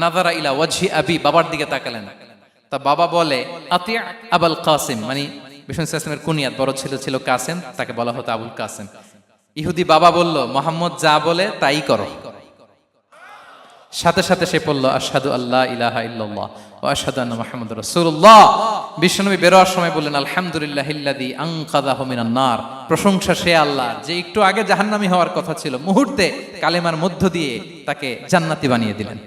নাযারা ইলা ওয়াজহি আবি, বাবার দিকে তাকালেন। তা বাবা বলে, আতিয়া আবুল কাসিম, মানে বিষ্ণু ইসলামের কুনিয়াত, বড় ছেলে ছিল কাসেম, তাকে বলা হতো আবুল কাসেম। ইহুদি বাবা বলল, মোহাম্মদ যা বলে তাই করো। সাথে সাথে সে পড়ল, আশহাদু আল্লা ইলাহা ইল্লাল্লাহ ওয়া আশহাদু আন্না মুহাম্মাদুর রাসূলুল্লাহ। বিশ্বনবী বেরোয়ার সময় বললেন, আলহামদুলিল্লাহিল্লাযী আনকাযাহু মিনান নার, প্রশংসা সে আল্লাহ যে একটু আগে জাহান্নামী হওয়ার কথা ছিল, মুহূর্তে কালেমার মধ্য দিয়ে তাকে জান্নাতি বানিয়ে দিলেন।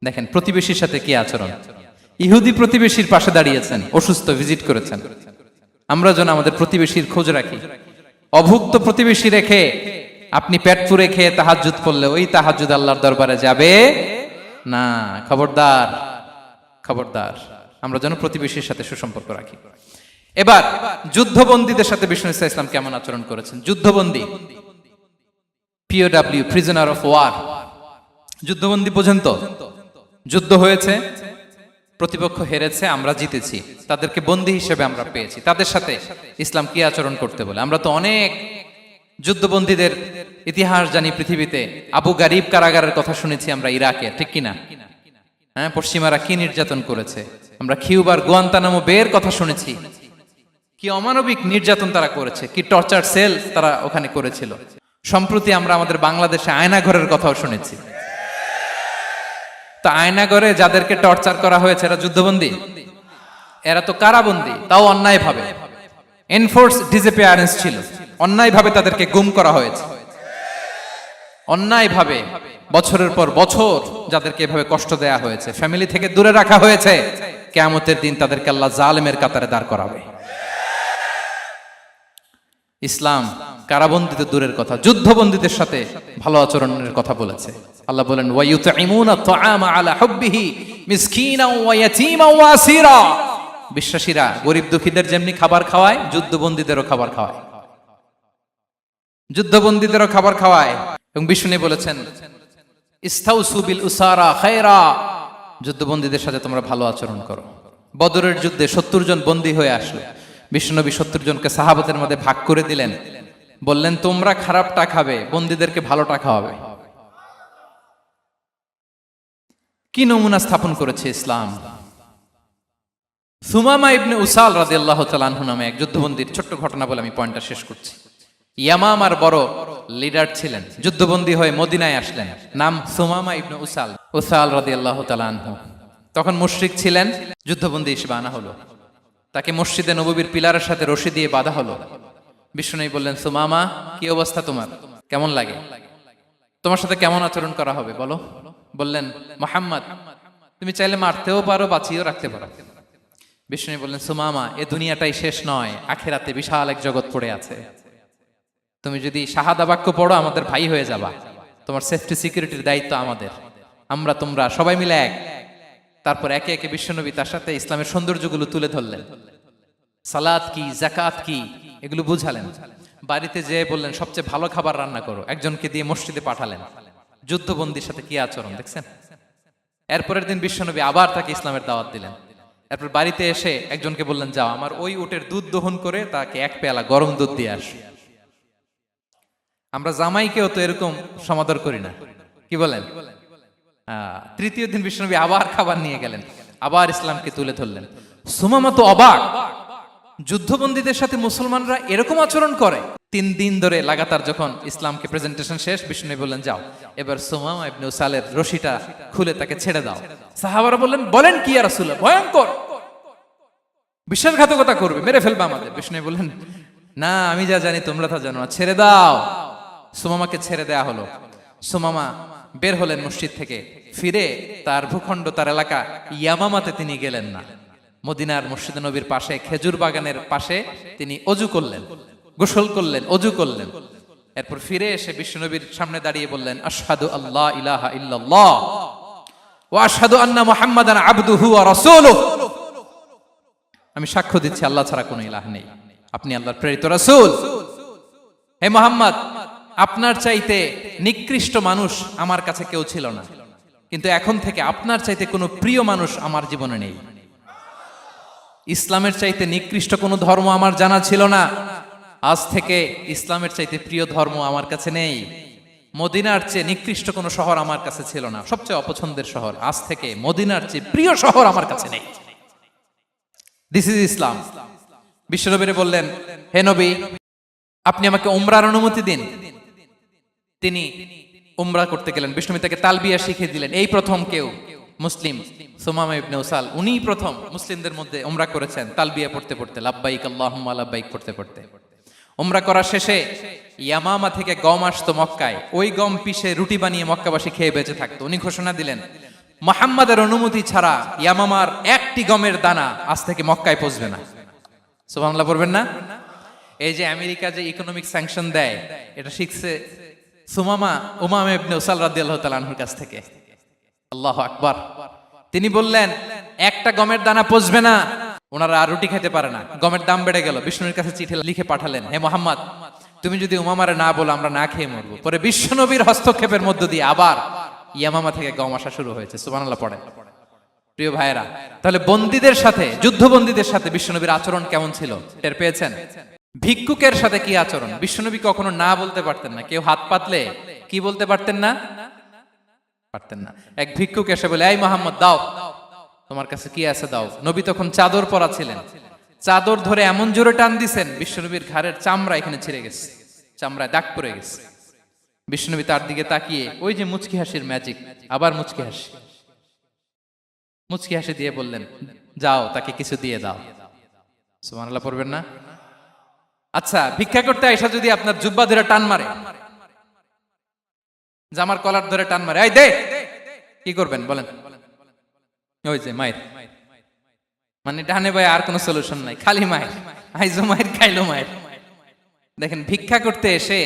দেখেন প্রতিবেশীর সাথে কি আচরণ। ইহুদি প্রতিবেশীর পাশে দাঁড়িয়েছেন, অসুস্থ, ভিজিট করেছেন। আমরা যেন আমাদের প্রতিবেশীর খোঁজ রাখি। অভুক্ত প্রতিবেশী রেখে আপনি পেট পুরে খেয়ে তাহাজ্জুদ পড়লে ওই তাহাজ্জুদ আল্লাহর দরবারে যাবে না। খবরদার, খবরদার, আমরা যেন প্রতিবেশীর সাথে সুসম্পর্ক রাখি। এবার যুদ্ধবন্দীদের সাথে বিষ্ণু ইসলাম কেমন আচরণ করেছেন। যুদ্ধবন্দী, পিওডব্লিউ, প্রিজনার অফ ওয়ার, যুদ্ধবন্দী পর্যন্ত যুদ্ধ হয়েছে, প্রতিপক্ষ হেরেছে, আমরা জিতেছি, তাদেরকে বন্দী হিসেবে আমরা পেয়েছি, তাদের সাথে ইসলাম কি আচরণ করতে বলে। আমরা তো অনেক যুদ্ধবন্দীদের ইতিহাস জানি পৃথিবীতে। আবু গারিব কারাগারের কথা শুনেছি আমরা ইরাকে, ঠিক কিনা? হ্যাঁ, পশ্চিমারা কি নির্যাতন করেছে। আমরা কিউবার গুয়ান্তানামো বের কথা শুনেছি, কি অমানবিক নির্যাতন তারা করেছে, কি টর্চার সেল তারা ওখানে করেছিল। সম্প্রতি আমরা আমাদের বাংলাদেশে আয়নাঘরের কথাও শুনেছি। তা আয়নাঘরে যাদেরকে টর্চার করা হয়েছে এরা যুদ্ধবন্দী? এরা তো কারাবন্দী, তাও অন্যায় ভাবে। এনফোর্স ডিসঅ্যাপিয়ারেন্স ছিল, অন্যায় ভাবে তাদেরকে গুম করা হয়েছে। অন্যায় ভাবে বছরের পর বছর যাদেরকে এভাবে কষ্ট দেয়া হয়েছে, ফ্যামিলি থেকে দূরে রাখা হয়েছে, কিয়ামতের দিন তাদেরকে আল্লাহ জালেমের কাতারে দাঁড় করাবে। ইসলাম কারাবন্দীদের দূরের কথা, যুদ্ধবন্দীদের সাথে ভালো আচরণের কথা বলেছে। আল্লাহ বলেন, ওয়া ইউতঈমুনা আত-তাআমা আলা হুব্বিহি মিসকিনাও ওয়া ইয়াতীমান ওয়া আসীরা। বিশ্বাসীরা গরিব দুঃখীদের যেমনি খাবার খাওয়ায়, যুদ্ধবন্দীদেরও খাবার খাওয়ায়, যুদ্ধবন্দীদেরও খাবার খাওয়ায়। এবং বিষ্ণু বলেছেন, ইস্তাউসু বিল উসারা খায়রা, যুদ্ধবন্দীদের সাথে তোমরা ভালো আচরণ করো। বদরের যুদ্ধে 70 জন বন্দী হয়ে আসলো। বিশ্বনবী 70 জনকে সাহাবাদের মধ্যে ভাগ করে দিলেন, বললেন তোমরা খারাপটা খাবে, বন্দীদেরকে ভালোটা খাওয়াবে। কি নমুনা স্থাপন করেছে ইসলাম। সুমামা ইবনে উসাল রাদিয়াল্লাহু তাআলা আনহু নামে এক যুদ্ধবন্দীর ছোট্ট ঘটনা বলে আমি পয়েন্টটা শেষ করছি। ইয়ামামার বড় লিডার ছিলেন, যুদ্ধবন্দী হয়ে মদিনায় আসলেন, নাম সুমামা ইবনে উসাল রাদিয়াল্লাহু তাআলা আনহু। তখন মুশরিক ছিলেন, যুদ্ধবন্দী হিসেবে আনা হলো। তাকে মসজিদে নববীর পিলারের সাথে রশি দিয়ে বাঁধা হলো। বিষ্ণু বললেন, সুমামা কি অবস্থা তোমার, কেমন লাগে, তোমার সাথে কেমন আচরণ করা হবে বলো। বললেন, মুহাম্মদ তুমি চাইলে মারতেও পারো, বাঁচিয়েও রাখতে পারো। বিষ্ণু বললেন, সুমামা এ দুনিয়াটাই শেষ নয়, আখিরাতে বিশাল এক জগৎ পড়ে আছে। তুমি যদি শাহাদা বাক্য পড়ো আমাদের ভাই হয়ে যাবা, তোমার সেফটি সিকিউরিটির দায়িত্ব আমাদের, আমরা তোমরা সবাই মিলে এক। তারপর একে একে বিশ্বনবী তার সাথে ইসলামের সৌন্দর্যগুলো তুলে ধরলেন, সালাত কি, যাকাত কি, এগুলো বুঝালেন। বাড়িতে যেয়ে বললেন সবচেয়ে ভালো খাবার রান্না করো, একজনকে দিয়ে মসজিদে পাঠালেন। যুদ্ধবন্দীর সাথে কি আচরণ দেখছেন। এরপরের দিন বিশ্বনবী আবার তাকে ইসলামের দাওয়াত দিলেন। এরপর বাড়িতে এসে একজনকে বললেন, যাও আমার ওই উটের দুধ দহন করে তাকে এক পেয়ালা গরম দুধ দিয়ে আস। আমরা জামাইকেও তো এরকম সমাদর করি না, কি বলেন। তৃতীয় দিন বিশ্বনবী আবার খাবার নিয়ে গেলেন, আবার ইসলামকে তুলে ধরলেন। সুমামা তো অবাক, যুদ্ধবন্দীদের সাথে মুসলমানরা এরকম আচরণ করে। 3 দিন ধরে লাগাতার যখন ইসলামকে প্রেজেন্টেশন শেষ, বিষ্ণু বললেন, যাও এবার সুমামা ইবনে উসালের রশিটা খুলে তাকে ছেড়ে দাও। সাহাবারা বললেন, বলেন কি ইয়া রাসূলুল্লাহ, ভয়ঙ্কর। বিশ্বাসঘাতকতা করবে, মেরে ফেলবে আমাদের। বিষ্ণু বললেন, না, আমি যা জানি তোমরা তা জানো না, ছেড়ে দাও। সুমামাকে ছেড়ে দেয়া হলো। সুমামা বের হলেন মসজিদ থেকে, ফিরে তার ভূখণ্ড, তার এলাকা ইয়ামামাতে তিনি গেলেন না। মদিনার মসজিদ নবীর পাশে খেজুর বাগানের পাশে তিনি অজু করলেন, গোসল করলেন, অজু করলেন। এরপর ফিরে এসে বিশ্বনবীর সামনে দাঁড়িয়ে বললেন, আশহাদু আল্লাহ ইলাহা ইল্লাল্লাহ ওয়া আশহাদু আন্না মুহাম্মাদান আবদুহু ওয়া রাসূলুহু। আমি সাক্ষ্য দিচ্ছি আল্লাহ ছাড়া কোনো ইলাহ নেই, আপনি আল্লাহর প্রেরিত রাসূল। হে মুহাম্মদ, আপনার চাইতে নিকৃষ্ট মানুষ আমার কাছে কেউ ছিল না, কিন্তু এখন থেকে আপনার চাইতে কোনো প্রিয় মানুষ আমার জীবনে নেই। ইসলামের চাইতে নিকৃষ্ট কোনো ধর্ম আমার জানা ছিল না, আজ থেকে ইসলামের চাইতে প্রিয় ধর্ম আমার কাছে নেই। মদিনার চেয়ে নিকৃষ্ট কোনো শহর আমার কাছে ছিল না, সবচেয়ে অপছন্দের শহর, আজ থেকে মদিনার চেয়ে প্রিয় শহর আমার কাছে নেই। দিস ইজ ইসলাম। বিশ্বনবী বললেন, হে নবী, আপনি আমাকে উমরার অনুমতি দিন। তিনি উমরা করতে গেলেন। বিষ্ণু তাকে তালবিয়া শিখিয়ে দিলেন। এই প্রথম কেউ মুসলিম, সুমামা ইবনে উসাল, উনিই প্রথম মুসলিমদের মধ্যে উমরা করেছেন তালবিয়া পড়তে পড়তে, লাব্বাইক আল্লাহুম্মা লাব্বাইক পড়তে পড়তে। উমরা করা শেষে ইয়ামামা থেকে গম আসতো মক্কায়, ওই গম পিষে রুটি বানিয়ে মক্কাবাসী খেয়ে বেঁচে থাকতো। উনি ঘোষণা দিলেন, মুহাম্মাদের অনুমতি ছাড়া ইয়ামামার একটি গমের দানা আজ থেকে মক্কায় পৌঁছবে না। সুবহানাল্লাহ পড়বেন না? এই যে আমেরিকা যে ইকোনমিক স্যাংশন দেয়, এটা শিখছে সুমামা উমামা ইবনে উসাল রাদিয়াল্লাহু তাআলা আনহুর কাছ থেকে। আল্লাহু আকবার। তিনি বললেন, একটা গমের দানা পচবে না, ওনারা আর রুটি খেতে পারে না। গমের দাম বেড়ে গেল। বিষ্ণুর কাছে চিঠি লিখে পাঠালেন, হে মুহাম্মদ, তুমি যদি উমামারে না বলো আমরা না খেয়ে মরবো। পরে বিশ্বনবীর হস্তক্ষেপের মধ্য দিয়ে আবার ইয়ামামা থেকে গম আসা শুরু হয়েছে। সুবহানাল্লাহ পড়ে। প্রিয় ভাইয়েরা, তাহলে বন্দীদের সাথে, যুদ্ধবন্দীদের সাথে বিশ্বনবীর আচরণ কেমন ছিল টের পেয়েছেন? ভিক্ষুকের সাথে কি আচরণ? বিশ্বনবী কখনো না বলতে পারতেন না। কেউ হাত পাতলে কি বলতে পারতেন না? পারতেন না। এক ভিক্ষুক এসে বলে, এই মুহাম্মদ, দাও, তোমার কাছে কি আছে দাও। নবী তখন চাদর পরা ছিলেন। চাদর ধরে এমন জোরে টান দিছেন, বিশ্বনবীর ঘাড়ের চামড়া এখানে ছিঁড়ে গেছে, চামড়ায় দাগ পড়ে গেছে। বিশ্বনবী তার দিকে তাকিয়ে, ওই যে মুচকি হাসির ম্যাজিক, আবার মুচকি হাসি, মুচকি হাসি দিয়ে বললেন, যাও, তাকে কিছু দিয়ে দাও। সুবহানাল্লাহ পড়বেন না? আচ্ছা, ভিক্ষা করতে আইসা যদি আপনার জুব্বা ধরে টান মারে, জামার কলার ধরে টান মারে, এই দে, কি করবেন বলেন? ওই যে মায়ের, মানে ডানে ভাই আর কোনো সলিউশন নাই, খালি মায়ের, আইজো মায়ের, খাইলো মায়ের। দেখেন, ভিক্ষা করতে এসে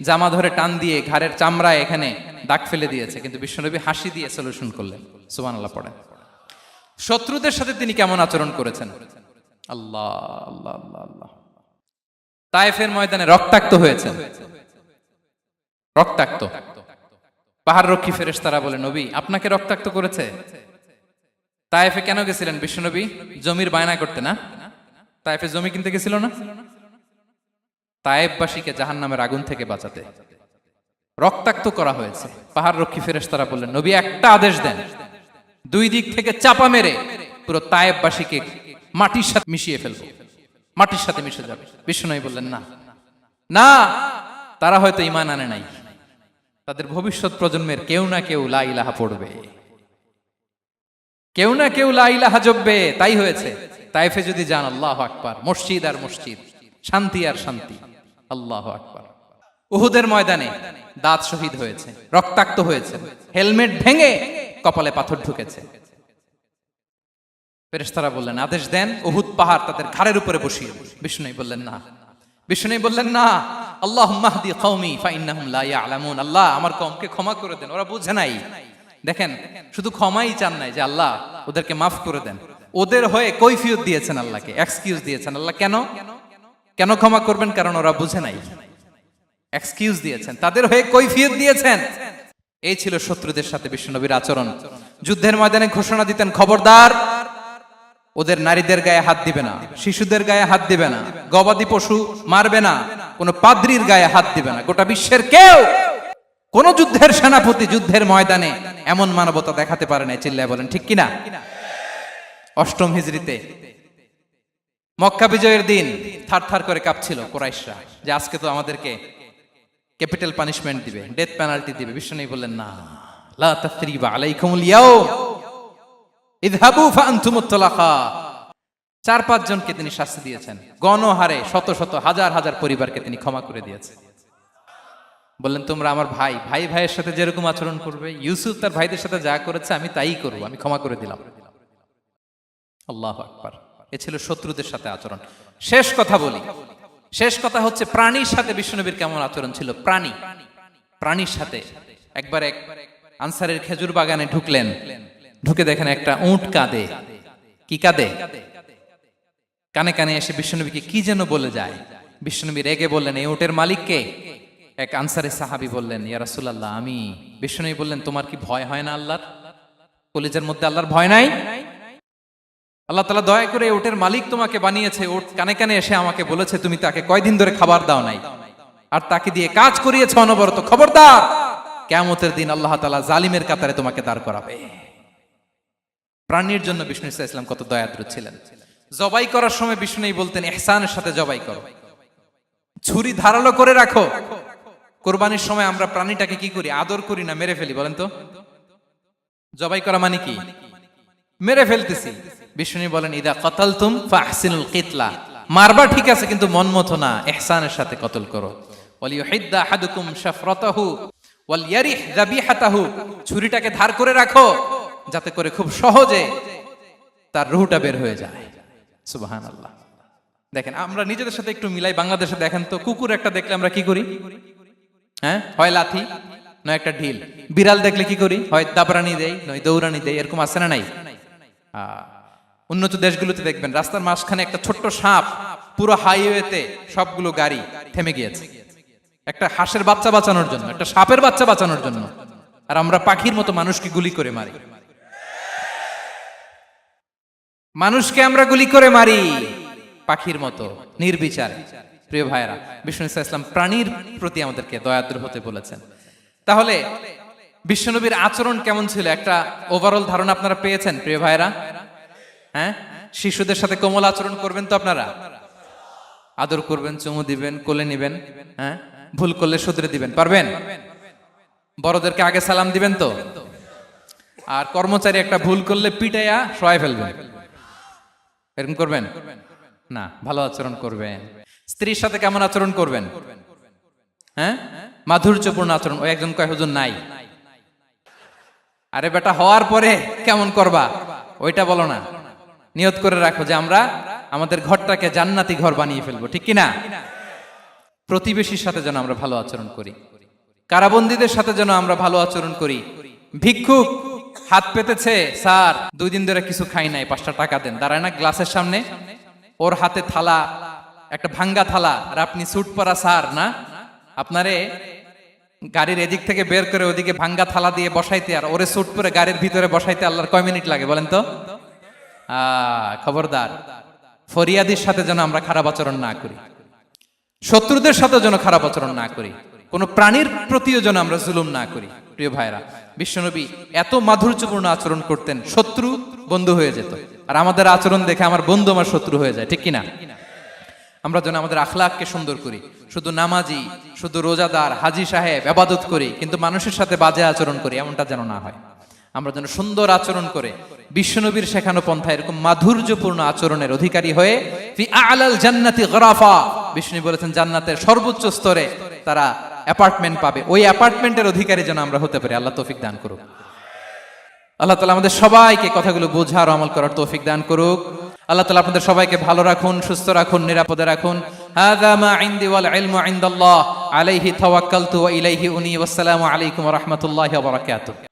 জামা ধরে টান দিয়ে ঘাড়ের চামড়ায় এখানে দাগ ফেলে দিয়েছে, কিন্তু বিশ্বনবী হাসি দিয়ে সলিউশন করলেন। সুবহানাল্লাহ পড়ে। শত্রুদের সাথে তিনি কেমন আচরণ করেছেন? আল্লাহ আল্লাহ আল্লাহ আল্লাহ। তায়েফের ময়দানে রক্তাক্ত হয়েছে, রক্তাক্ত। পাহাড় রক্ষী ফেরেশতারা বলে, নবী, আপনাকে রক্তাক্ত করেছে? তায়েফে কেন গেছিলেন বিশ্বনবী? জমির বায়না করতে না? তায়েফে জমি কিনতে গেছিল না? তায়েফবাসীকে জাহান্নামের আগুন থেকে বাঁচাতে রক্তাক্ত করা হয়েছে। পাহাড় রক্ষী ফেরেশতারা বললেন, নবী, একটা আদেশ দেন, দুই দিক থেকে চাপা মেরে পুরো তায়েফবাসীকে মাটির সাথে মিশিয়ে ফেলবো, মাটির সাথে মিশে যাবে। বিশ্বনবী বললেন, না না, তারা হয়তো ঈমান আনে নাই, তাদের ভবিষ্যৎ প্রজন্মের কেউ না কেউ লা ইলাহা পড়বে, কেউ না কেউ লা ইলাহা জপবে। তাই হয়েছে। তায়েফে যদি যান, আল্লাহু আকবার, মসজিদ আর মসজিদ, শান্তি আর শান্তি। আল্লাহু আকবার। উহুদের ময়দানে দাঁত শহীদ হয়েছে, রক্তাক্ত হয়েছে, হেলমেট ভেঙে কপালে পাথর ঢুকেছে। ফেরেশতারা বললেন, আদেশ দেন, উহুদ পাহাড় তাদের ঘাড়ের উপরে বসিয়ে। বিষ্ণু বললেন, না। বিষ্ণু বললেন, না, আল্লাহুম্মা হদি কওমি ফাইন্নাহুম লা ইয়ালামুন। আল্লাহ, আমার কওমকে ক্ষমা করে দেন, ওরা বুঝে নাই। দেখেন, শুধু ক্ষমাই চান নাই যে আল্লাহ ওদেরকে মাফ করে দেন, ওদের হয়ে কৈফিয়ত দিয়েছেন আল্লাহকে, এক্সকিউজ দিয়েছেন। আল্লাহ কেন কেন ক্ষমা করবেন? কারণ ওরা বুঝে নাই। এক্সকিউজ দিয়েছেন, তাদের হয়ে কৈফিয়ত দিয়েছেন। এই ছিল শত্রুদের সাথে বিশ্বনবীর আচরণ। যুদ্ধের ময়দানে ঘোষণা দিতেন, খবরদার, ওদের নারীদের গায়ে হাত দিবে না, শিশুদের গায়ে হাত দিবে না, গবাদি পশু মারবে না, কোন পাদ্রীর গায়ে হাত দিবে না। গোটা বিশ্বের কেউ, কোন যুদ্ধের সেনাপতি যুদ্ধের ময়দানে এমন মানবতা দেখাতে পারে না। চিল্লায় বলেন ঠিক কিনা? অষ্টম হিজরিতে মক্কা বিজয়ের দিন থার থার করে কাঁপছিল কুরাইশরা, যে আজকে তো আমাদেরকে ক্যাপিটাল পানিশমেন্ট দিবে, ডেথ পেনাল্টি দিবে। বিশ্বনবী বললেন, না, লা তাসরিবা আলাইকুমুল ইয়াউম, ইযহাবু ফাআনতুমুত তুলাকা। 4-5 জনকে তিনি শাস্তি দিয়েছেন, গণহারে শত শত হাজার হাজার পরিবারকে তিনি ক্ষমা করে দিয়েছেন। বললেন তোমরা আমার ভাই, ভাই ভাইয়ের সাথে যেরকম আচরণ করবে, ইউসুফ তার ভাইদের সাথে যা করেছে আমি তাই করব, আমি ক্ষমা করে দিলাম। আল্লাহু আকবার। এ ছিল শত্রুদের সাথে আচরণ। শেষ কথা বলি, শেষ কথা হচ্ছে প্রাণীর সাথে বিশ্বনবীর কেমন আচরণ ছিল। প্রাণীর সাথে একবার এক আনসারের খেজুর বাগানে ঢুকলেন, ঢুকে দেখেন একটা উট কাঁদে। কি কাঁদে? কানে কানে এসে বিশ্বনবীকে কি যেন বলে যায়। বিশ্বনবী রেগে বললেন, এই উটের মালিক কে? এক আনসারের সাহাবী বললেন, ইয়া রাসূলুল্লাহ আমি। বিশ্বনবী বললেন, তোমার কি ভয় হয় না আল্লাহর? কলিজার মধ্যে আল্লাহর ভয় নাই? আল্লাহ তাআলা দয়া করে উটের মালিক তোমাকে বানিয়েছে, উট কানে কানে এসে আমাকে বলেছে তুমি তাকে কয়দিন ধরে খাবার দাও নাই, আর তাকে দিয়ে কাজ করিয়েছে অনবরত। খবরদার, কিয়ামতের দিন আল্লাহ তাআলা জালিমের কাতারে তোমাকে দাঁড় করাবে। প্রাণীর জন্য বিষ্ণু ইসলাম কত দয়াদ্র ছিলেন। জবাই করার সময় বিষ্ণু বলতেন, ইহসানের সাথে জবাই করো, ছুরি ধারালো করে রাখো। কোরবানির সময় আমরা প্রাণীটাকে কি করি? আদর করি না, মেরে ফেলি। বলেন তো, জবাই করা মানে কি? মেরে ফেলতেছি। বিষ্ণু বলেন, ইদা কাতালতুম ফাহসিনুল কিতলা, মারবা ঠিক আছে কিন্তু মন মতো না, ইহসানের সাথে কতল করো। ওয়ালিয়ুহিদ্দা আহাদুকুম শাফরাতাহু ওয়ালইয়ারিহ যাবিহাতাহু, ছুরিটাকে ধার করে রাখো যাতে করে খুব সহজে তার রূহটা বের হয়ে যায়। সুবহানাল্লাহ। দেখেন আমরা নিজেদের সাথে একটু মিলাই। বাংলাদেশে দেখেন তো, কুকুর একটা দেখলে আমরা কি করি? হ্যাঁ, হয় লাথি নয় একটা ঢিল। বিড়াল দেখলে কি করি? হয় দাবরানি দেই নয় দৌড়ানি দেই। এরকম আছে না নাই? উন্নত দেশগুলোতে দেখবেন রাস্তার মাঝখানে একটা ছোট্ট সাপ, পুরো হাইওয়েতে সবগুলো গাড়ি থেমে গিয়েছে একটা হাঁসের বাচ্চা বাঁচানোর জন্য, একটা সাপের বাচ্চা বাঁচানোর জন্য। আর আমরা পাখির মতো মানুষকে গুলি করে মারি। মানুষকে আমরা গুলি করে মারি পাখির মতো নির্বিচারে। প্রিয় ভাইয়েরা, বিষ্ণু ইসলাম প্রাণীর প্রতি আমাদেরকে দয়াদ্র হতে বলেছেন। তাহলে বিশ্বনবীর আচরণ কেমন ছিল একটা ওভারঅল ধারণা আপনারা পেয়েছেন প্রিয় ভাইয়েরা? হ্যাঁ, শিশুদের সাথে কোমল আচরণ করবেন তো আপনারা? আদর করবেন, চুমু দিবেন, কোলে নিবেন। হ্যাঁ, ভুল করলে শুধরে দিবেন, পারবেন? বড়দেরকে আগে সালাম দিবেন তো? আর কর্মচারী একটা ভুল করলে পিটাইয়া শোয়াই ফেলবেন, এরকম করবেন না? ভালো আচরণ করবেন। স্ত্রীর সাথে কেমন আচরণ করবেন? হ্যাঁ, মাধুর্যপূর্ণ আচরণ। ওই একজন কয় হুজুর নাই। আরে বেটা, হওয়ার পরে কেমন করবা ওইটা বলো না। নিয়ত করে রাখো যে আমরা আমাদের ঘরটাকে জান্নাতি ঘর বানিয়ে ফেলবো, ঠিক কিনা? প্রতিবেশীর সাথে যেন আমরা ভালো আচরণ করি, কারাবন্দীদের সাথে যেন আমরা ভালো আচরণ করি। ভিক্ষুক হাত পেতেছে, স্যার 2 দিন ধরে কিছু খাই নাই, 5টা টাকা দেন। দাঁড়ায় না গ্লাসের সামনে, ওর হাতে থালা, একটা ভাঙ্গা থালা, আর আপনি স্যুট পরা স্যার না, আপনারে গাড়ির এদিক থেকে বের করে ওদিকে ভাঙ্গা থালা দিয়ে বসাইতে আর ওরে স্যুট পরে গাড়ির ভিতরে বসাইতে আল্লাহর কয় মিনিট লাগে বলেন তো? খবরদার, ফরিয়াদির সাথে যেন আমরা খারাপ আচরণ না করি, শত্রুদের সাথে যেন খারাপ আচরণ না করি, কোন প্রাণীর প্রতিও যেন আমরা জুলুম না করি। প্রিয় ভাইরা, বিশ্বনবী এত মাধুর্যপূর্ণ আচরণ করতেন, শত্রু বন্ধু হয়ে যেত। আর আমাদের আচরণ দেখে আমার বন্ধু আমার শত্রু হয়ে যায়, ঠিক কিনা? আমরা যেন আমাদের আখলাককে সুন্দর করি। শুধু নামাজি, শুধু রোজাদার, হাজি সাহেব ইবাদত করি কিন্তু মানুষের সাথে বাজে আচরণ করি, এমনটা যেন না হয়। আমরা যেন সুন্দর আচরণ করে বিশ্বনবীর শেখানো পন্থা এরকম মাধুর্যপূর্ণ আচরণের অধিকারী হয়ে ফি আ'লাল জান্নাতি গরাফা, বিষ্ণু বলেছেন জান্নাতের সর্বোচ্চ স্তরে তারা অ্যাপার্টমেন্ট পাবে। ওই অ্যাপার্টমেন্টের অধিকারী যেন আমরা হতে পারি। আল্লাহ তৌফিক দান করুক। আল্লাহ তাআলা আমাদের সবাইকে কথাগুলো বোঝার আমল করার তৌফিক দান করুক। আল্লাহ তাআলা আপনাদের সবাইকে ভালো রাখুন, সুস্থ রাখুন, নিরাপদে রাখুন। হাযা মা ইনদি ওয়াল ইলমু ইনদাল্লাহ আলাইহি তাওয়াক্কালতু ওয়া ইলাইহি উনী। ওয়াসসালামু আলাইকুম ওয়া রাহমাতুল্লাহি ওয়া বারাকাতুহু।